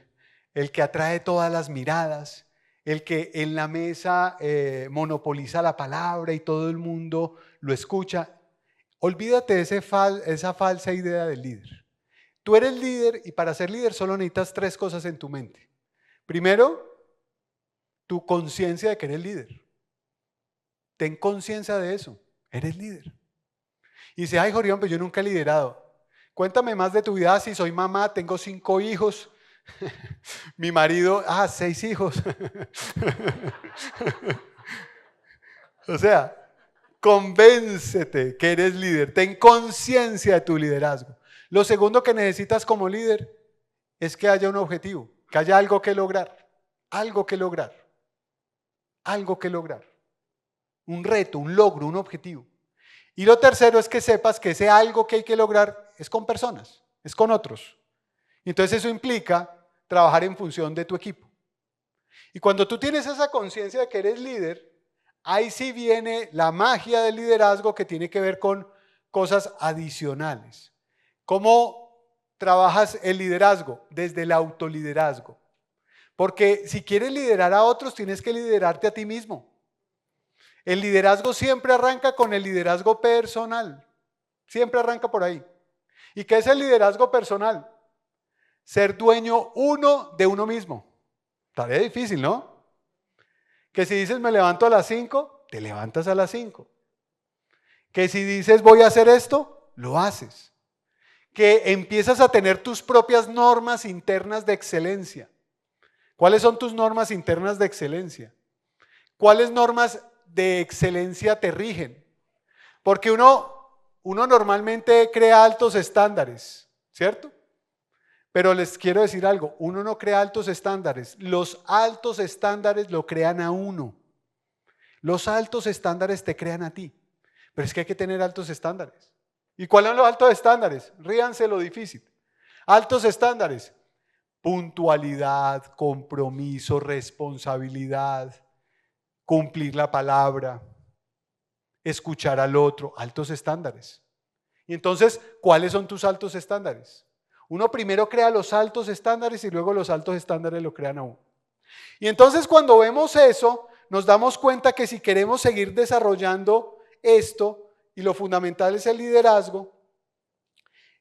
que atrae todas las miradas, el que en la mesa monopoliza la palabra y todo el mundo lo escucha. Olvídate de esa falsa idea del líder. Tú eres líder y para ser líder solo necesitas 3 cosas en tu mente. Primero, tu conciencia de que eres líder. Ten conciencia de eso. Eres líder. Y dice, ay, Jorión, pero yo nunca he liderado. Cuéntame más de tu vida. Si soy mamá, tengo 5 hijos. Mi marido, 6 hijos. O sea, convéncete que eres líder. Ten conciencia de tu liderazgo. Lo segundo que necesitas como líder es que haya un objetivo, que haya algo que lograr, algo que lograr, algo que lograr. Un reto, un logro, un objetivo. Y lo tercero es que sepas que ese algo que hay que lograr es con personas, es con otros. Entonces eso implica trabajar en función de tu equipo. Y cuando tú tienes esa conciencia de que eres líder, ahí sí viene la magia del liderazgo que tiene que ver con cosas adicionales. ¿Cómo trabajas el liderazgo? Desde el autoliderazgo. Porque si quieres liderar a otros, tienes que liderarte a ti mismo. El liderazgo siempre arranca con el liderazgo personal. Siempre arranca por ahí. ¿Y qué es el liderazgo personal? Ser dueño uno de uno mismo. Tarea difícil, ¿no? Que si dices me levanto a las 5, te levantas a las 5. Que si dices voy a hacer esto, lo haces. Que empiezas a tener tus propias normas internas de excelencia. ¿Cuáles son tus normas internas de excelencia? ¿Cuáles normas de excelencia te rigen? Porque uno normalmente crea altos estándares, ¿cierto? Pero les quiero decir algo, uno no crea altos estándares, los altos estándares lo crean a uno. Los altos estándares te crean a ti, pero es que hay que tener altos estándares. ¿Y cuáles son los altos estándares? Ríanse lo difícil. Altos estándares, puntualidad, compromiso, responsabilidad, cumplir la palabra, escuchar al otro, altos estándares. Y entonces, ¿cuáles son tus altos estándares? Uno primero crea los altos estándares y luego los altos estándares lo crean a uno. Y entonces cuando vemos eso, nos damos cuenta que si queremos seguir desarrollando esto, y lo fundamental es el liderazgo,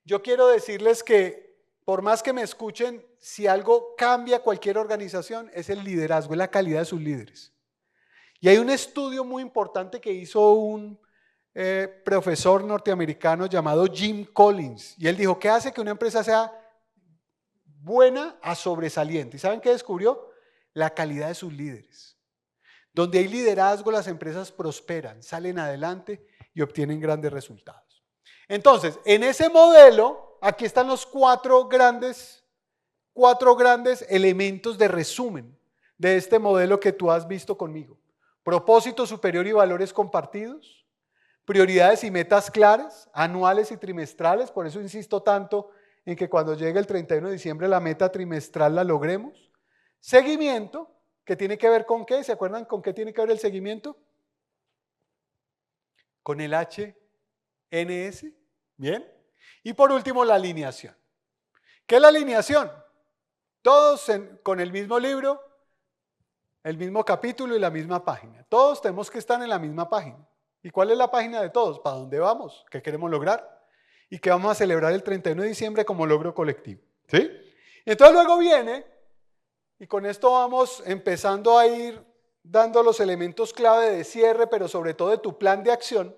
yo quiero decirles que por más que me escuchen, si algo cambia cualquier organización es el liderazgo, es la calidad de sus líderes. Y hay un estudio muy importante que hizo un profesor norteamericano llamado Jim Collins, y él dijo, ¿qué hace que una empresa sea buena a sobresaliente? ¿Y saben qué descubrió? La calidad de sus líderes. Donde hay liderazgo, las empresas prosperan, salen adelante y obtienen grandes resultados. Entonces, en ese modelo, aquí están los cuatro grandes elementos de resumen de este modelo que tú has visto conmigo. Propósito superior y valores compartidos. Prioridades y metas claras, anuales y trimestrales, por eso insisto tanto en que cuando llegue el 31 de diciembre la meta trimestral la logremos. Seguimiento, que tiene que ver con qué, ¿se acuerdan con qué tiene que ver el seguimiento? Con el HNS, ¿bien? Y por último la alineación. ¿Qué es la alineación? Todos con el mismo libro, el mismo capítulo y la misma página. Todos tenemos que estar en la misma página. ¿Y cuál es la página de todos? ¿Para dónde vamos? ¿Qué queremos lograr? ¿Y qué vamos a celebrar el 31 de diciembre como logro colectivo? ¿Sí? Entonces luego viene, y con esto vamos empezando a ir dando los elementos clave de cierre, pero sobre todo de tu plan de acción,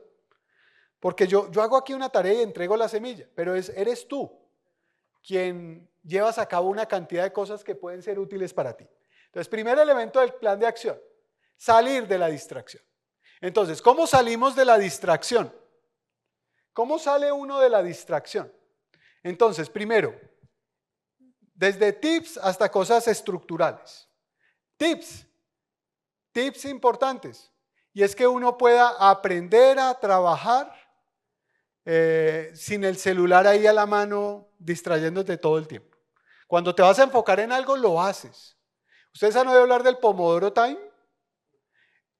porque yo hago aquí una tarea y entrego la semilla, pero eres tú quien llevas a cabo una cantidad de cosas que pueden ser útiles para ti. Entonces, primer elemento del plan de acción, salir de la distracción. Entonces, ¿cómo salimos de la distracción? ¿Cómo sale uno de la distracción? Entonces, primero, desde tips hasta cosas estructurales. Tips importantes. Y es que uno pueda aprender a trabajar sin el celular ahí a la mano, distrayéndote todo el tiempo. Cuando te vas a enfocar en algo, lo haces. ¿Ustedes han oído hablar del Pomodoro Time?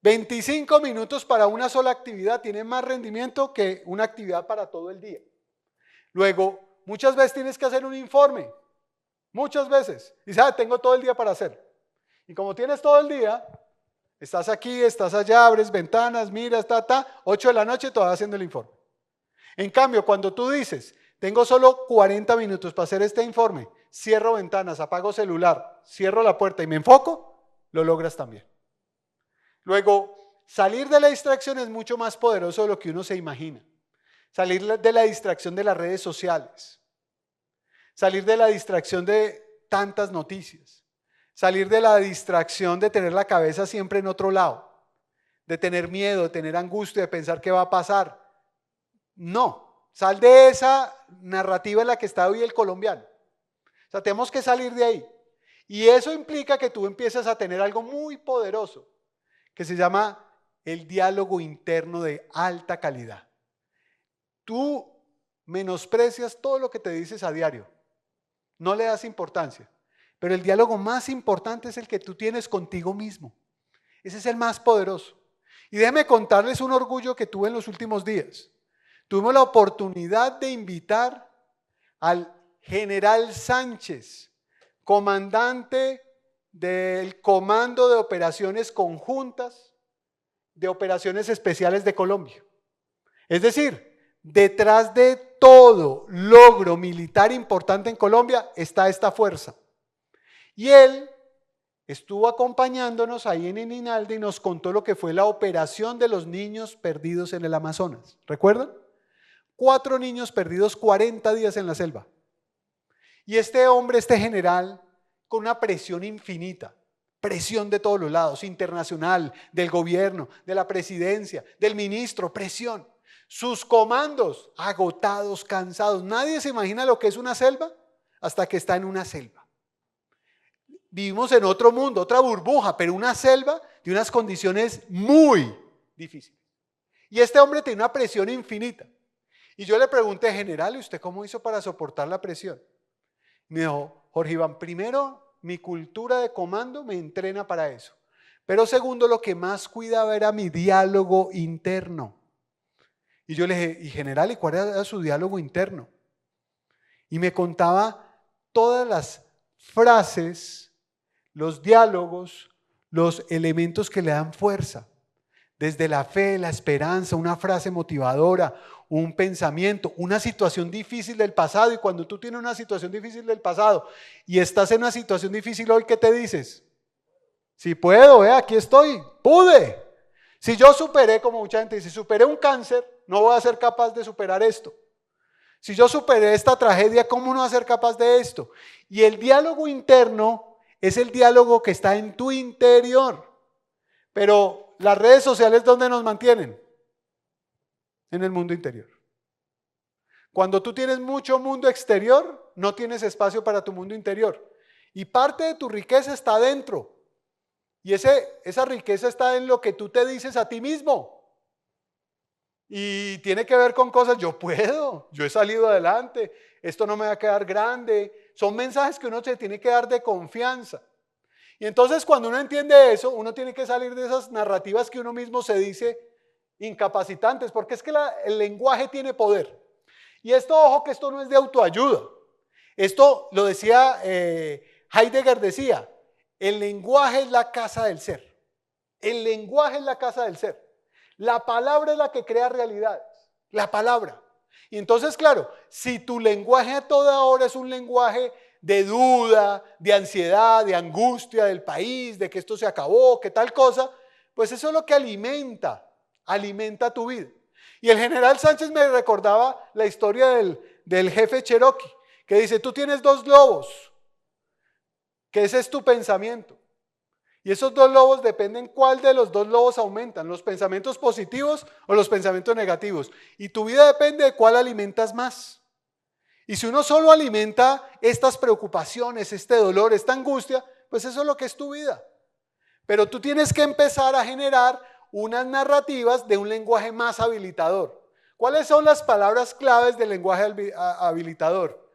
25 minutos para una sola actividad tiene más rendimiento que una actividad para todo el día. Luego, muchas veces tienes que hacer un informe. Muchas veces. Y sabes, tengo todo el día para hacerlo. Y como tienes todo el día, estás aquí, estás allá, abres ventanas, miras, 8 de la noche todavía haciendo el informe. En cambio, cuando tú dices, tengo solo 40 minutos para hacer este informe, cierro ventanas, apago celular, cierro la puerta y me enfoco, lo logras también. Luego, salir de la distracción es mucho más poderoso de lo que uno se imagina. Salir de la distracción de las redes sociales. Salir de la distracción de tantas noticias. Salir de la distracción de tener la cabeza siempre en otro lado. De tener miedo, de tener angustia, de pensar qué va a pasar. No, sal de esa narrativa en la que está hoy el colombiano. O sea, tenemos que salir de ahí. Y eso implica que tú empieces a tener algo muy poderoso, que se llama el diálogo interno de alta calidad. Tú menosprecias todo lo que te dices a diario, no le das importancia, pero el diálogo más importante es el que tú tienes contigo mismo. Ese es el más poderoso. Y déjenme contarles un orgullo que tuve en los últimos días. Tuvimos la oportunidad de invitar al general Sánchez, comandante del Comando de Operaciones Conjuntas de Operaciones Especiales de Colombia. Es decir, detrás de todo logro militar importante en Colombia está esta fuerza. Y él estuvo acompañándonos ahí en Inalde y nos contó lo que fue la operación de los niños perdidos en el Amazonas. ¿Recuerdan? 4 niños perdidos 40 días en la selva. Y este hombre, este general, con una presión infinita, presión de todos los lados, internacional, del gobierno, de la presidencia, del ministro, presión. Sus comandos agotados, cansados. Nadie se imagina lo que es una selva hasta que está en una selva. Vivimos en otro mundo, otra burbuja, pero una selva de unas condiciones muy difíciles. Y este hombre tenía una presión infinita. Y yo le pregunté, general, ¿y usted cómo hizo para soportar la presión? Me dijo, Jorge Iván, primero, mi cultura de comando me entrena para eso. Pero segundo, lo que más cuidaba era mi diálogo interno. Y yo le dije, y general, ¿y cuál era su diálogo interno? Y me contaba todas las frases, los diálogos, los elementos que le dan fuerza. Desde la fe, la esperanza, una frase motivadora, un pensamiento, una situación difícil del pasado. Y cuando tú tienes una situación difícil del pasado y estás en una situación difícil hoy, ¿qué te dices? Si puedo, aquí estoy, pude. Si yo superé, como mucha gente dice, superé un cáncer, no voy a ser capaz de superar esto. Si yo superé esta tragedia, ¿cómo no voy a ser capaz de esto? Y el diálogo interno es el diálogo que está en tu interior. Pero las redes sociales, ¿dónde nos mantienen? En el mundo interior. Cuando tú tienes mucho mundo exterior, no tienes espacio para tu mundo interior. Y parte de tu riqueza está adentro. Y esa riqueza está en lo que tú te dices a ti mismo. Y tiene que ver con cosas, yo puedo, yo he salido adelante, esto no me va a quedar grande. Son mensajes que uno se tiene que dar de confianza. Y entonces cuando uno entiende eso, uno tiene que salir de esas narrativas que uno mismo se dice incapacitantes, porque es que el lenguaje tiene poder. Y esto, ojo, que esto no es de autoayuda. Esto lo decía, Heidegger decía, el lenguaje es la casa del ser. El lenguaje es la casa del ser. La palabra es la que crea realidades. La palabra. Y entonces, claro, si tu lenguaje a toda hora es un lenguaje de duda, de ansiedad, de angustia del país, de que esto se acabó, que tal cosa, pues eso es lo que alimenta tu vida. Y el general Sánchez me recordaba la historia del jefe Cherokee, que dice, tú tienes 2 lobos, que ese es tu pensamiento. Y esos 2 lobos dependen cuál de los 2 lobos aumentan, los pensamientos positivos o los pensamientos negativos. Y tu vida depende de cuál alimentas más. Y si uno solo alimenta estas preocupaciones, este dolor, esta angustia, pues eso es lo que es tu vida. Pero tú tienes que empezar a generar unas narrativas de un lenguaje más habilitador. ¿Cuáles son las palabras claves del lenguaje habilitador?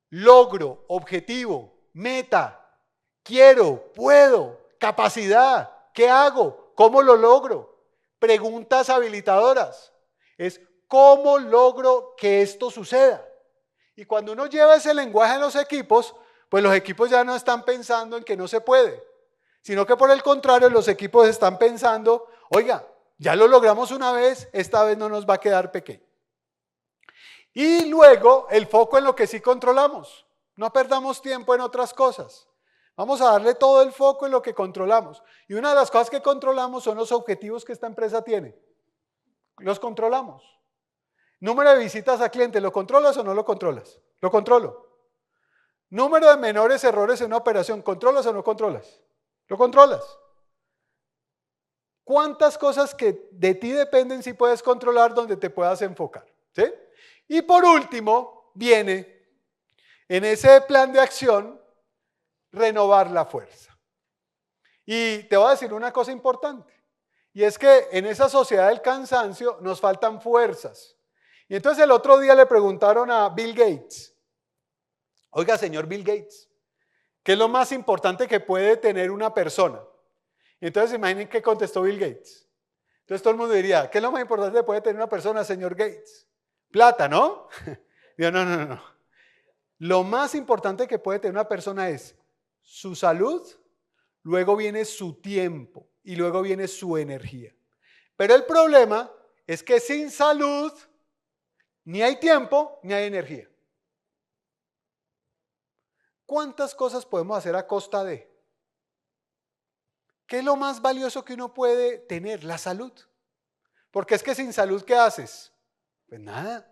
Logro, objetivo, meta, quiero, puedo, capacidad, ¿qué hago? ¿Cómo lo logro? Preguntas habilitadoras. Es ¿cómo logro que esto suceda? Y cuando uno lleva ese lenguaje a los equipos, pues los equipos ya no están pensando en que no se puede, sino que por el contrario los equipos están pensando, oiga, ya lo logramos una vez, esta vez no nos va a quedar pequeño. Y luego el foco en lo que sí controlamos. No perdamos tiempo en otras cosas. Vamos a darle todo el foco en lo que controlamos. Y una de las cosas que controlamos son los objetivos que esta empresa tiene. Los controlamos. Número de visitas a clientes, ¿lo controlas o no lo controlas? Lo controlo. Número de menores errores en una operación, ¿controlas o no controlas? Lo controlas. ¿Cuántas cosas que de ti dependen si puedes controlar donde te puedas enfocar? ¿Sí? Y por último, viene en ese plan de acción renovar la fuerza. Y te voy a decir una cosa importante, y es que en esa sociedad del cansancio nos faltan fuerzas. Y entonces el otro día le preguntaron a Bill Gates, oiga, señor Bill Gates, ¿qué es lo más importante que puede tener una persona? Y entonces imaginen qué contestó Bill Gates. Entonces todo el mundo diría, ¿qué es lo más importante que puede tener una persona, señor Gates? Plata, ¿no? Digo, no. Lo más importante que puede tener una persona es su salud, luego viene su tiempo y luego viene su energía. Pero el problema es que sin salud ni hay tiempo ni hay energía. ¿Cuántas cosas podemos hacer a costa de? ¿qué es lo más valioso que uno puede tener? La salud. Porque es que sin salud, ¿qué haces? Pues nada.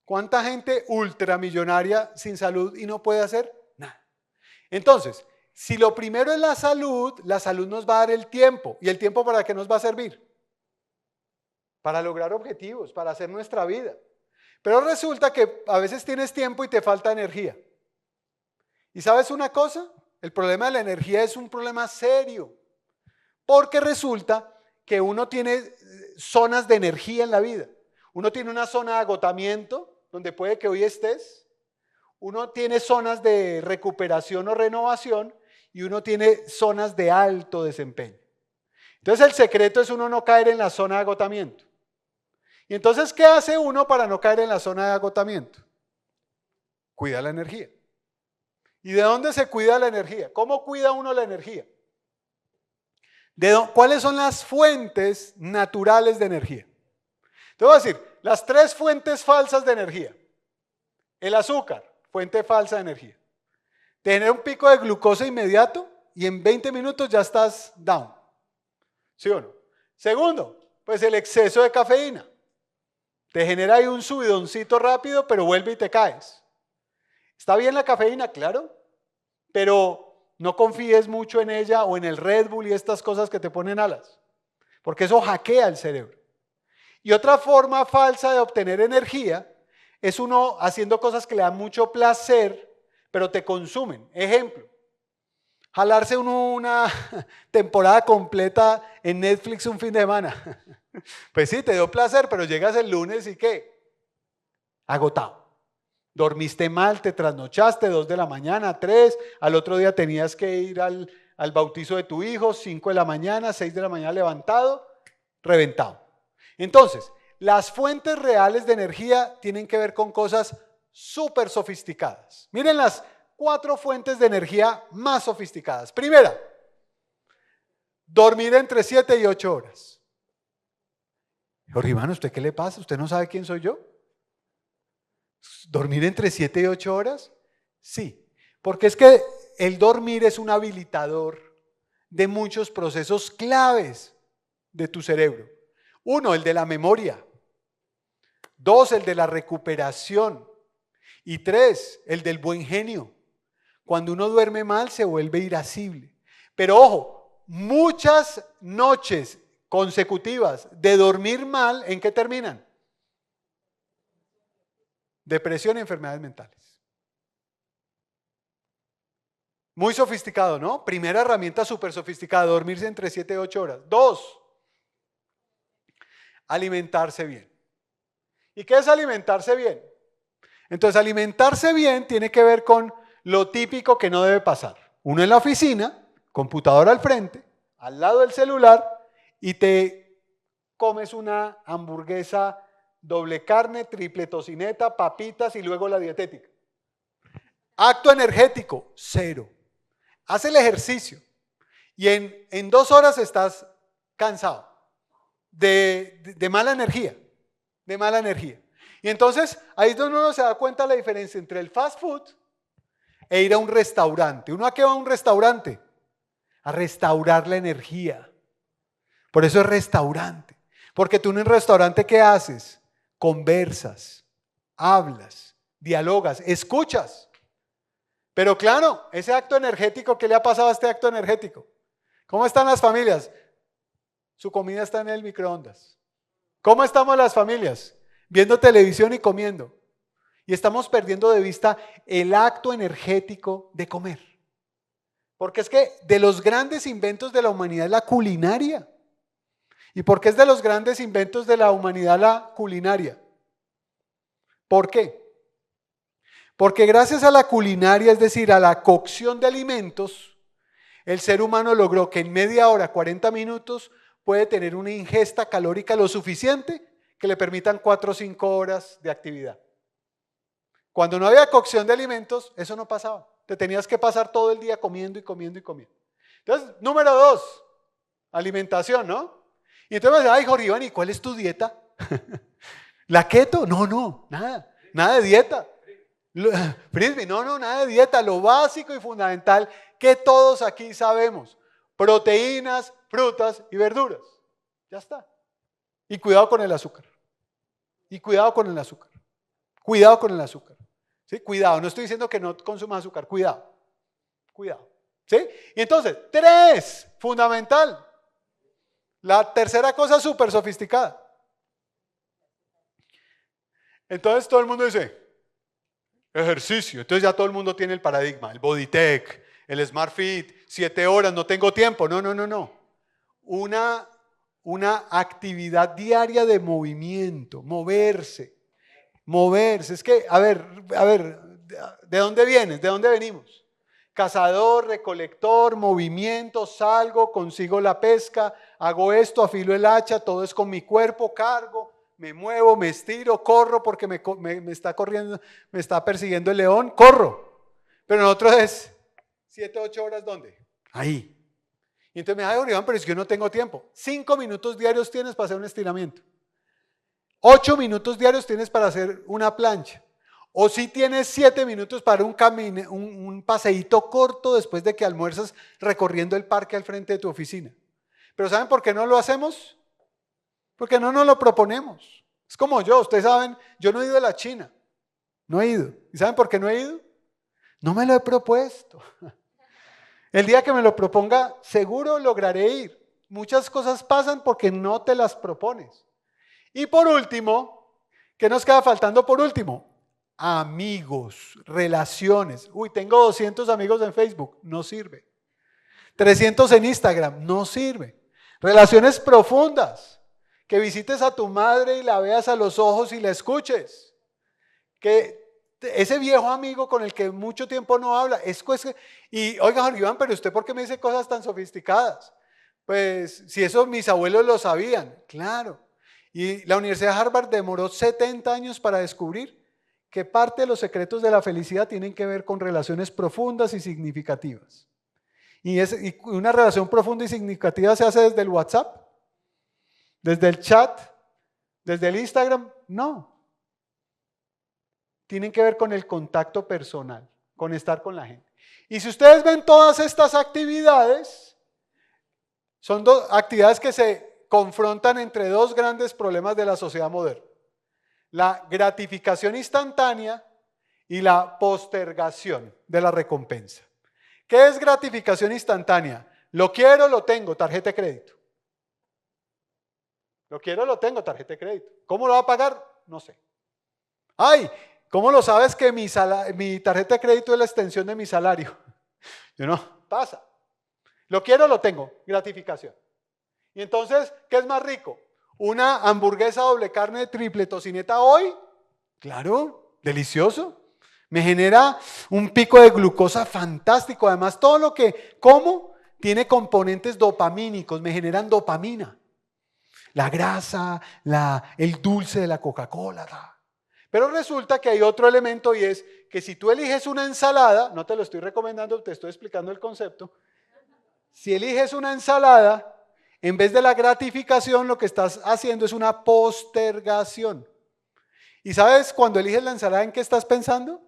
¿Cuánta gente ultramillonaria sin salud y no puede hacer? Nada. Entonces, si lo primero es la salud nos va a dar el tiempo. ¿Y el tiempo para qué nos va a servir? Para lograr objetivos, para hacer nuestra vida. Pero resulta que a veces tienes tiempo y te falta energía. ¿Y sabes una cosa? El problema de la energía es un problema serio. Porque resulta que uno tiene zonas de energía en la vida. Uno tiene una zona de agotamiento, donde puede que hoy estés. Uno tiene zonas de recuperación o renovación y uno tiene zonas de alto desempeño. Entonces el secreto es uno no caer en la zona de agotamiento. Y entonces, ¿qué hace uno para no caer en la zona de agotamiento? Cuida la energía. ¿Y de dónde se cuida la energía? ¿Cómo cuida uno la energía? ¿Cuáles son las fuentes naturales de energía? Te voy a decir, las 3 fuentes falsas de energía. El azúcar, fuente falsa de energía. Te genera un pico de glucosa inmediato y en 20 minutos ya estás down. ¿Sí o no? Segundo, pues el exceso de cafeína. Te genera ahí un subidoncito rápido, pero vuelve y te caes. ¿Está bien la cafeína? Claro, pero no confíes mucho en ella o en el Red Bull y estas cosas que te ponen alas, porque eso hackea el cerebro. Y otra forma falsa de obtener energía es uno haciendo cosas que le dan mucho placer, pero te consumen. Ejemplo, jalarse una temporada completa en Netflix un fin de semana. Pues sí, te dio placer, pero llegas el lunes y ¿qué? Agotado. Dormiste mal, te trasnochaste, 2 de la mañana, 3, al otro día tenías que ir al bautizo de tu hijo, 5 de la mañana, 6 de la mañana levantado, reventado. Entonces, las fuentes reales de energía tienen que ver con cosas súper sofisticadas. Miren las 4 fuentes de energía más sofisticadas. Primera, dormir entre 7 y 8 horas. Jorge Iván, ¿usted qué le pasa? ¿Usted no sabe quién soy yo? ¿Dormir entre 7 y 8 horas? Sí, porque es que el dormir es un habilitador de muchos procesos claves de tu cerebro. 1, el de la memoria. 2, el de la recuperación. Y 3, el del buen genio. Cuando uno duerme mal se vuelve irascible. Pero ojo, muchas noches consecutivas de dormir mal, ¿en qué terminan? Depresión y enfermedades mentales. Muy sofisticado, ¿no? Primera herramienta súper sofisticada, dormirse entre 7 y 8 horas. 2, alimentarse bien. ¿Y qué es alimentarse bien? Entonces, alimentarse bien tiene que ver con lo típico que no debe pasar. Uno en la oficina, computador al frente, al lado del celular, y te comes una hamburguesa doble carne, triple tocineta, papitas y luego la dietética. Acto energético, 0. Haz el ejercicio y en 2 horas estás cansado de mala energía, Y entonces ahí es donde uno se da cuenta de la diferencia entre el fast food e ir a un restaurante. ¿Uno a qué va a un restaurante? A restaurar la energía. Por eso es restaurante. Porque tú en un restaurante, ¿qué haces? Conversas, hablas, dialogas, escuchas. Pero claro, ese acto energético, ¿qué le ha pasado a este acto energético? ¿Cómo están las familias? Su comida está en el microondas. ¿Cómo estamos las familias? Viendo televisión y comiendo. Y estamos perdiendo de vista el acto energético de comer. Porque es que de los grandes inventos de la humanidad es la culinaria. ¿Y por qué es de los grandes inventos de la humanidad la culinaria? ¿Por qué? Porque gracias a la culinaria, es decir, a la cocción de alimentos, el ser humano logró que en media hora, 40 minutos, puede tener una ingesta calórica lo suficiente que le permitan 4 o 5 horas de actividad. Cuando no había cocción de alimentos, eso no pasaba. Te tenías que pasar todo el día comiendo y comiendo y comiendo. Entonces, número 2, alimentación, ¿no? Y entonces me dice, ay, Jorge Iván, ¿y cuál es tu dieta? ¿La keto? No, nada de dieta. Frisbee, no, nada de dieta. Lo básico y fundamental que todos aquí sabemos. proteínas, frutas y verduras. Ya está. Y cuidado con el azúcar. Y cuidado con el azúcar. Cuidado con el azúcar. ¿Sí? Cuidado, no estoy diciendo que no consumas azúcar, cuidado. Cuidado. ¿Sí? Y entonces, 3, fundamental. La tercera cosa súper sofisticada. Entonces todo el mundo dice, ejercicio. Entonces ya todo el mundo tiene el paradigma, el Bodytech, el Smart Fit, 7 horas, no tengo tiempo. No. Una actividad diaria de movimiento, moverse. Es que, a ver, ¿de dónde vienes? ¿De dónde venimos? Cazador, recolector, movimiento, salgo, consigo la pesca, hago esto, afilo el hacha, todo es con mi cuerpo, cargo, me muevo, me estiro, corro porque me está corriendo, me está persiguiendo el león, corro. Pero nosotros es 7, 8 horas, ¿dónde? Ahí. Y entonces me dice, Iván, pero es que yo no tengo tiempo. 5 minutos diarios tienes para hacer un estiramiento. 8 minutos diarios tienes para hacer una plancha. O si tienes 7 minutos para un paseíto corto después de que almuerzas recorriendo el parque al frente de tu oficina. Pero ¿saben por qué no lo hacemos? Porque no nos lo proponemos. Es como yo, ustedes saben, yo no he ido a la China. No he ido. ¿Y saben por qué no he ido? No me lo he propuesto. El día que me lo proponga, seguro lograré ir. Muchas cosas pasan porque no te las propones. Y por último, ¿qué nos queda faltando por último? Amigos, relaciones. Uy, tengo 200 amigos en Facebook, no sirve. 300 en Instagram, no sirve. Relaciones profundas, que visites a tu madre y la veas a los ojos y la escuches. Que ese viejo amigo con el que mucho tiempo no habla, y oiga, Jorge Iván, pero usted ¿por qué me dice cosas tan sofisticadas? Pues si eso mis abuelos lo sabían, claro. Y la Universidad de Harvard demoró 70 años para descubrir que parte de los secretos de la felicidad tienen que ver con relaciones profundas y significativas. Y una relación profunda y significativa se hace desde el WhatsApp, desde el chat, desde el Instagram, no. Tienen que ver con el contacto personal, con estar con la gente. Y si ustedes ven todas estas actividades, son actividades que se confrontan entre 2 grandes problemas de la sociedad moderna. La gratificación instantánea y la postergación de la recompensa. ¿Qué es gratificación instantánea? Lo quiero, lo tengo, tarjeta de crédito. Lo quiero, lo tengo, tarjeta de crédito. ¿Cómo lo va a pagar? No sé. Ay, ¿cómo lo sabes que mi tarjeta de crédito es la extensión de mi salario? Yo no, pasa. Lo quiero, lo tengo, gratificación. Y entonces, ¿qué es más rico? ¿Una hamburguesa doble carne triple tocineta hoy? Claro, delicioso. Me genera un pico de glucosa fantástico. Además, todo lo que como tiene componentes dopamínicos, me generan dopamina. La grasa, el dulce de la Coca-Cola. Pero resulta que hay otro elemento y es que si tú eliges una ensalada, no te lo estoy recomendando, te estoy explicando el concepto. Si eliges una ensalada, en vez de la gratificación, lo que estás haciendo es una postergación. ¿Y sabes cuando eliges la ensalada en qué estás pensando?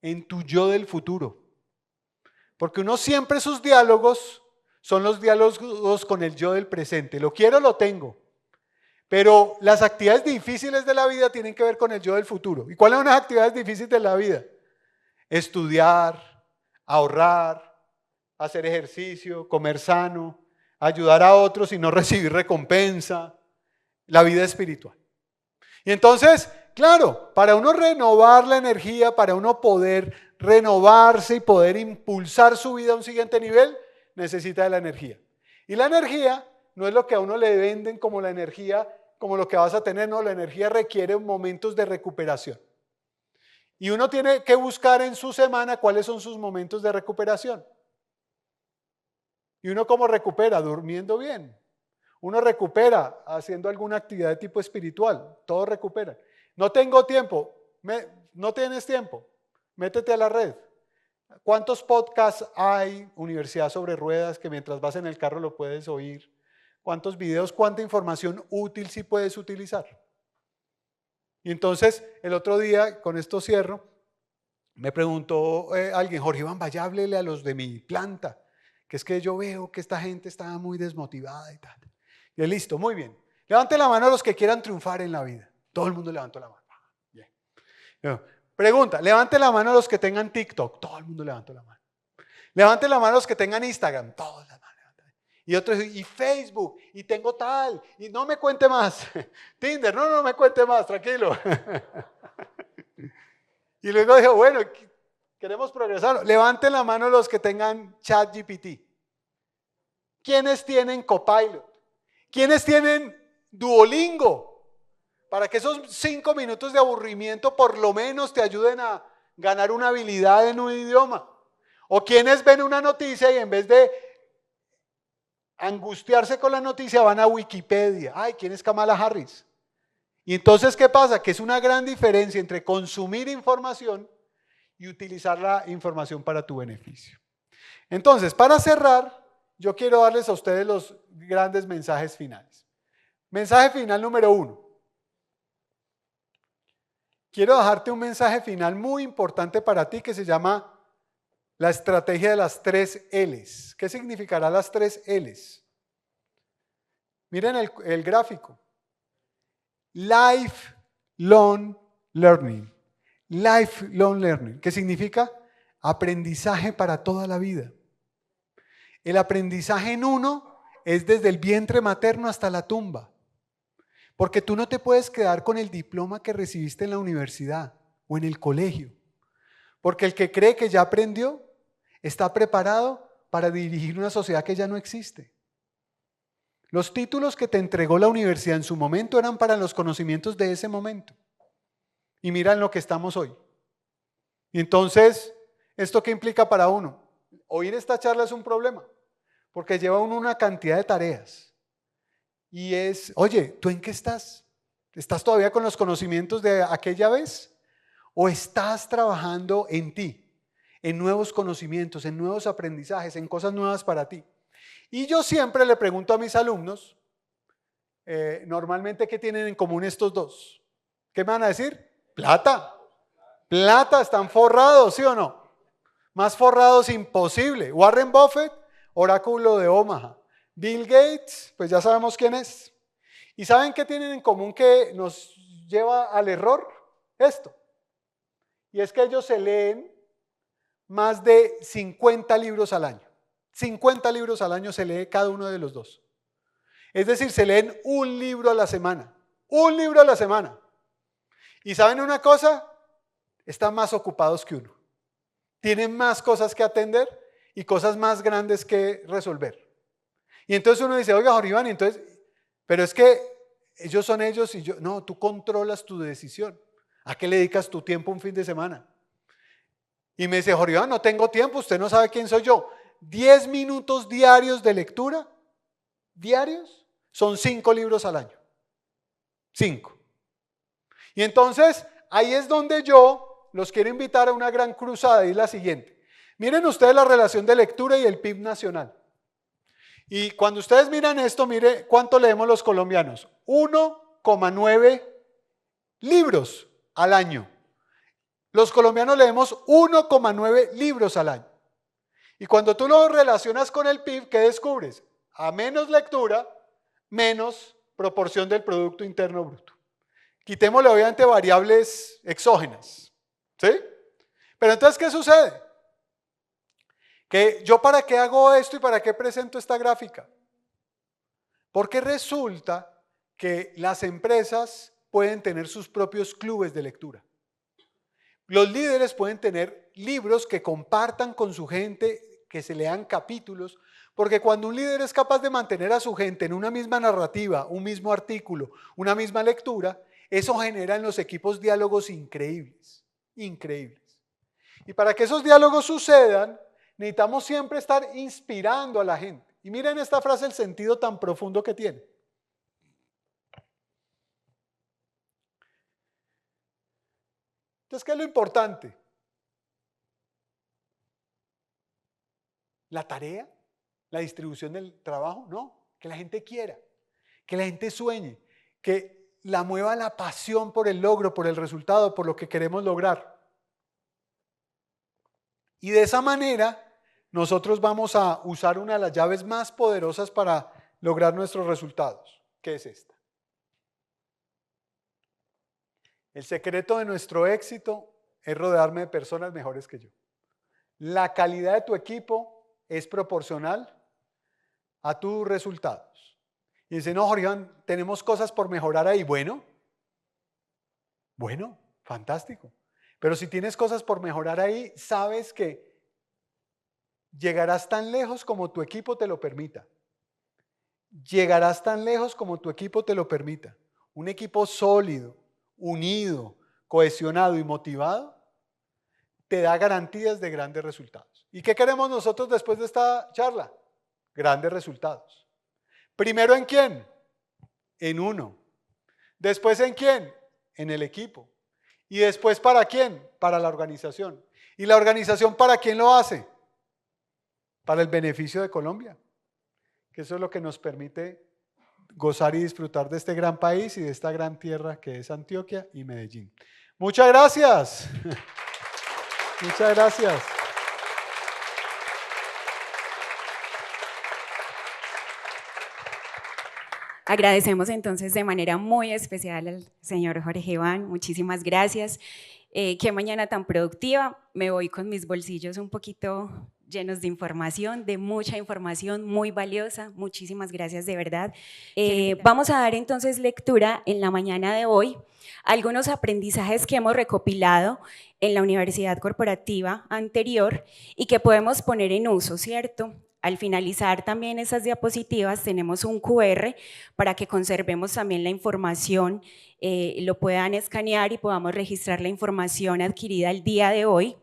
En tu yo del futuro. Porque uno siempre sus diálogos son los diálogos con el yo del presente. Lo quiero, lo tengo. Pero las actividades difíciles de la vida tienen que ver con el yo del futuro. ¿Y cuáles son las actividades difíciles de la vida? Estudiar, ahorrar, hacer ejercicio, comer sano, ayudar a otros y no recibir recompensa, la vida espiritual. Y entonces, claro, para uno renovar la energía, para uno poder renovarse y poder impulsar su vida a un siguiente nivel, necesita de la energía. Y la energía no es lo que a uno le venden como la energía, como lo que vas a tener, no, la energía requiere momentos de recuperación. Y uno tiene que buscar en su semana cuáles son sus momentos de recuperación. ¿Y uno cómo recupera? Durmiendo bien. Uno recupera haciendo alguna actividad de tipo espiritual. Todos recuperan. No tengo tiempo. No tienes tiempo. Métete a la red. ¿Cuántos podcasts hay? Universidad sobre Ruedas, que mientras vas en el carro lo puedes oír. ¿Cuántos videos? ¿Cuánta información útil sí puedes utilizar? Y entonces, el otro día, con esto cierro, me preguntó alguien, Jorge Iván, vaya, háblele a los de mi planta, que es que yo veo que esta gente está muy desmotivada y tal. Y listo, muy bien. Levante la mano a los que quieran triunfar en la vida. Todo el mundo levantó la mano. Bien. Pregunta, levante la mano a los que tengan TikTok. Todo el mundo levantó la mano. Levante la mano a los que tengan Instagram. Todos la mano. Y otros, y Facebook, y tengo tal, y no me cuente más. Tinder, no me cuente más, tranquilo. Y luego dijo, bueno, queremos progresar. Levanten la mano los que tengan ChatGPT. ¿Quiénes tienen Copilot? ¿Quiénes tienen Duolingo? Para que esos 5 minutos de aburrimiento por lo menos te ayuden a ganar una habilidad en un idioma. O quienes ven una noticia y en vez de angustiarse con la noticia van a Wikipedia. Ay, ¿quién es Kamala Harris? Y entonces, ¿qué pasa? Que es una gran diferencia entre consumir información y utilizar la información para tu beneficio. Entonces, para cerrar, yo quiero darles a ustedes los grandes mensajes finales. Mensaje final número 1. Quiero dejarte un mensaje final muy importante para ti que se llama la estrategia de las 3 L's. ¿Qué significará las 3 L's? Miren el gráfico. Lifelong learning. Lifelong learning. ¿Qué significa? Aprendizaje para toda la vida. El aprendizaje en uno es desde el vientre materno hasta la tumba. Porque tú no te puedes quedar con el diploma que recibiste en la universidad o en el colegio. Porque el que cree que ya aprendió está preparado para dirigir una sociedad que ya no existe. Los títulos que te entregó la universidad en su momento eran para los conocimientos de ese momento. Y mira en lo que estamos hoy. Y entonces, ¿esto qué implica para uno? Oír esta charla es un problema, porque lleva uno una cantidad de tareas. Y es, oye, ¿tú en qué estás? ¿Estás todavía con los conocimientos de aquella vez? ¿O estás trabajando en ti? En nuevos conocimientos, en nuevos aprendizajes, en cosas nuevas para ti. Y yo siempre le pregunto a mis alumnos, normalmente, ¿qué tienen en común estos dos? ¿Qué me van a decir? Plata. Plata, están forrados, ¿sí o no? Más forrados imposible. Warren Buffett, oráculo de Omaha. Bill Gates, pues ya sabemos quién es. ¿Y saben qué tienen en común que nos lleva al error? Esto. Y es que ellos se leen más de 50 libros al año. 50 libros al año se lee cada uno de los dos. Es decir, se leen un libro a la semana. Un libro a la semana. ¿Y saben una cosa? Están más ocupados que uno. Tienen más cosas que atender y cosas más grandes que resolver. Y entonces uno dice, oiga, Jorge Iván, entonces, pero es que ellos son ellos y yo. No, tú controlas tu decisión. ¿A qué le dedicas tu tiempo un fin de semana? Y me dice, Jorge Iván, no tengo tiempo, usted no sabe quién soy yo. 10 minutos diarios de lectura, diarios, son 5 libros al año. 5. Y entonces, ahí es donde yo los quiero invitar a una gran cruzada y es la siguiente. Miren ustedes la relación de lectura y el PIB nacional. Y cuando ustedes miran esto, mire cuánto leemos los colombianos. 1,9 libros al año. Los colombianos leemos 1,9 libros al año. Y cuando tú lo relacionas con el PIB, ¿qué descubres? A menos lectura, menos proporción del Producto Interno Bruto. Quitémosle obviamente variables exógenas. ¿Sí? Pero entonces, ¿qué sucede? Que yo ¿para qué hago esto y para qué presento esta gráfica? Porque resulta que las empresas pueden tener sus propios clubes de lectura. Los líderes pueden tener libros que compartan con su gente, que se lean capítulos, porque cuando un líder es capaz de mantener a su gente en una misma narrativa, un mismo artículo, una misma lectura, eso genera en los equipos diálogos increíbles, increíbles. Y para que esos diálogos sucedan, necesitamos siempre estar inspirando a la gente. Y miren esta frase, el sentido tan profundo que tiene. Entonces, ¿qué es lo importante? ¿La tarea? ¿La distribución del trabajo? No, que la gente quiera, que la gente sueñe, que la mueva la pasión por el logro, por el resultado, por lo que queremos lograr. Y de esa manera nosotros vamos a usar una de las llaves más poderosas para lograr nuestros resultados, que es esta. El secreto de nuestro éxito es rodearme de personas mejores que yo. La calidad de tu equipo es proporcional a tus resultados. Y dice, no, Jorge Iván, tenemos cosas por mejorar ahí. Bueno, fantástico. Pero si tienes cosas por mejorar ahí, sabes que llegarás tan lejos como tu equipo te lo permita. Llegarás tan lejos como tu equipo te lo permita. Un equipo sólido, unido, cohesionado y motivado te da garantías de grandes resultados. ¿Y qué queremos nosotros después de esta charla? Grandes resultados. Primero, ¿en quién? En uno. Después, ¿en quién? En el equipo. Y después, ¿para quién? Para la organización. ¿Y la organización para quién lo hace? Para el beneficio de Colombia. Que eso es lo que nos permite gozar y disfrutar de este gran país y de esta gran tierra que es Antioquia y Medellín. Muchas gracias. Muchas gracias. Agradecemos entonces de manera muy especial al señor Jorge Iván, muchísimas gracias. Qué mañana tan productiva, me voy con mis bolsillos un poquito llenos de información, de mucha información muy valiosa, muchísimas gracias de verdad. Vamos a dar entonces lectura en la mañana de hoy a algunos aprendizajes que hemos recopilado en la Universidad Corporativa anterior y que podemos poner en uso, ¿cierto? Al finalizar también esas diapositivas tenemos un QR para que conservemos también la información, lo puedan escanear y podamos registrar la información adquirida el día de hoy.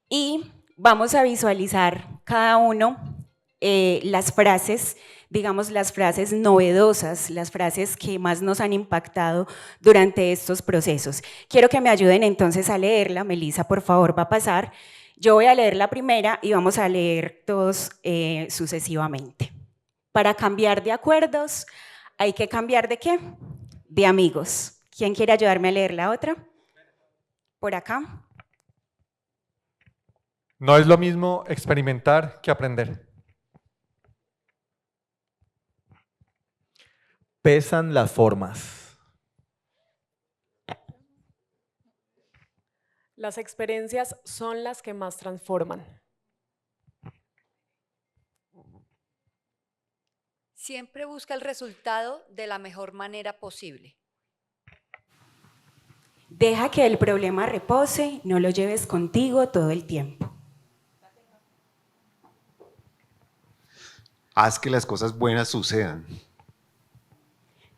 Y vamos a visualizar cada uno las frases, digamos las frases novedosas, las frases que más nos han impactado durante estos procesos. Quiero que me ayuden entonces a leerla. Melissa, por favor, va a pasar. Yo voy a leer la primera y vamos a leer todos sucesivamente. Para cambiar de acuerdos, hay que cambiar ¿de qué? De amigos. ¿Quién quiere ayudarme a leer la otra? Por acá. No es lo mismo experimentar que aprender. Pesan las formas. Las experiencias son las que más transforman. Siempre busca el resultado de la mejor manera posible. Deja que el problema repose, no lo lleves contigo todo el tiempo. Haz que las cosas buenas sucedan.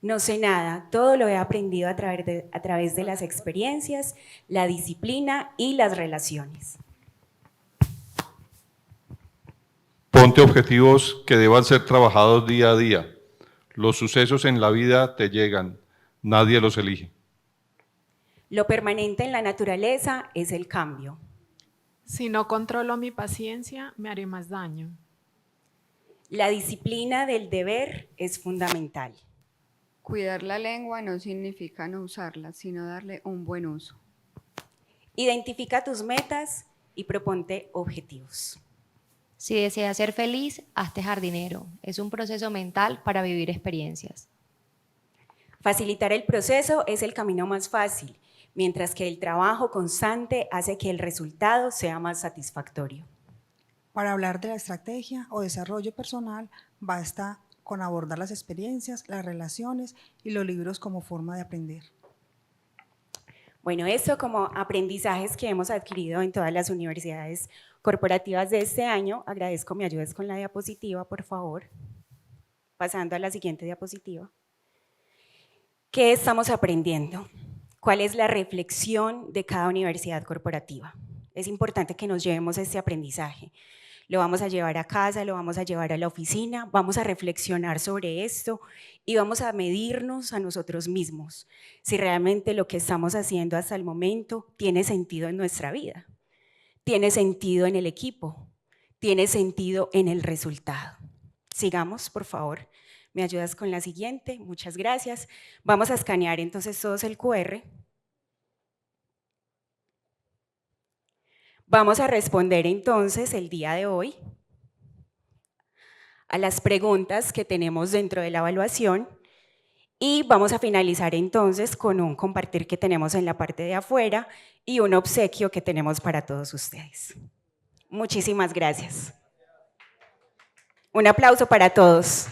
No sé nada, todo lo he aprendido a través de las experiencias, la disciplina y las relaciones. Ponte objetivos que deban ser trabajados día a día. Los sucesos en la vida te llegan, nadie los elige. Lo permanente en la naturaleza es el cambio. Si no controlo mi paciencia, me haré más daño. La disciplina del deber es fundamental. Cuidar la lengua no significa no usarla, sino darle un buen uso. Identifica tus metas y proponte objetivos. Si deseas ser feliz, hazte jardinero. Es un proceso mental para vivir experiencias. Facilitar el proceso es el camino más fácil, mientras que el trabajo constante hace que el resultado sea más satisfactorio. Para hablar de la estrategia o desarrollo personal, basta con abordar las experiencias, las relaciones y los libros como forma de aprender. Bueno, esto como aprendizajes que hemos adquirido en todas las universidades corporativas de este año. Agradezco me ayudes con la diapositiva, por favor. Pasando a la siguiente diapositiva. ¿Qué estamos aprendiendo? ¿Cuál es la reflexión de cada universidad corporativa? Es importante que nos llevemos este aprendizaje. Lo vamos a llevar a casa, lo vamos a llevar a la oficina, vamos a reflexionar sobre esto y vamos a medirnos a nosotros mismos si realmente lo que estamos haciendo hasta el momento tiene sentido en nuestra vida, tiene sentido en el equipo, tiene sentido en el resultado. Sigamos, por favor. ¿Me ayudas con la siguiente? Muchas gracias. Vamos a escanear entonces todos el QR. Vamos a responder entonces el día de hoy a las preguntas que tenemos dentro de la evaluación y vamos a finalizar entonces con un compartir que tenemos en la parte de afuera y un obsequio que tenemos para todos ustedes. Muchísimas gracias. Un aplauso para todos.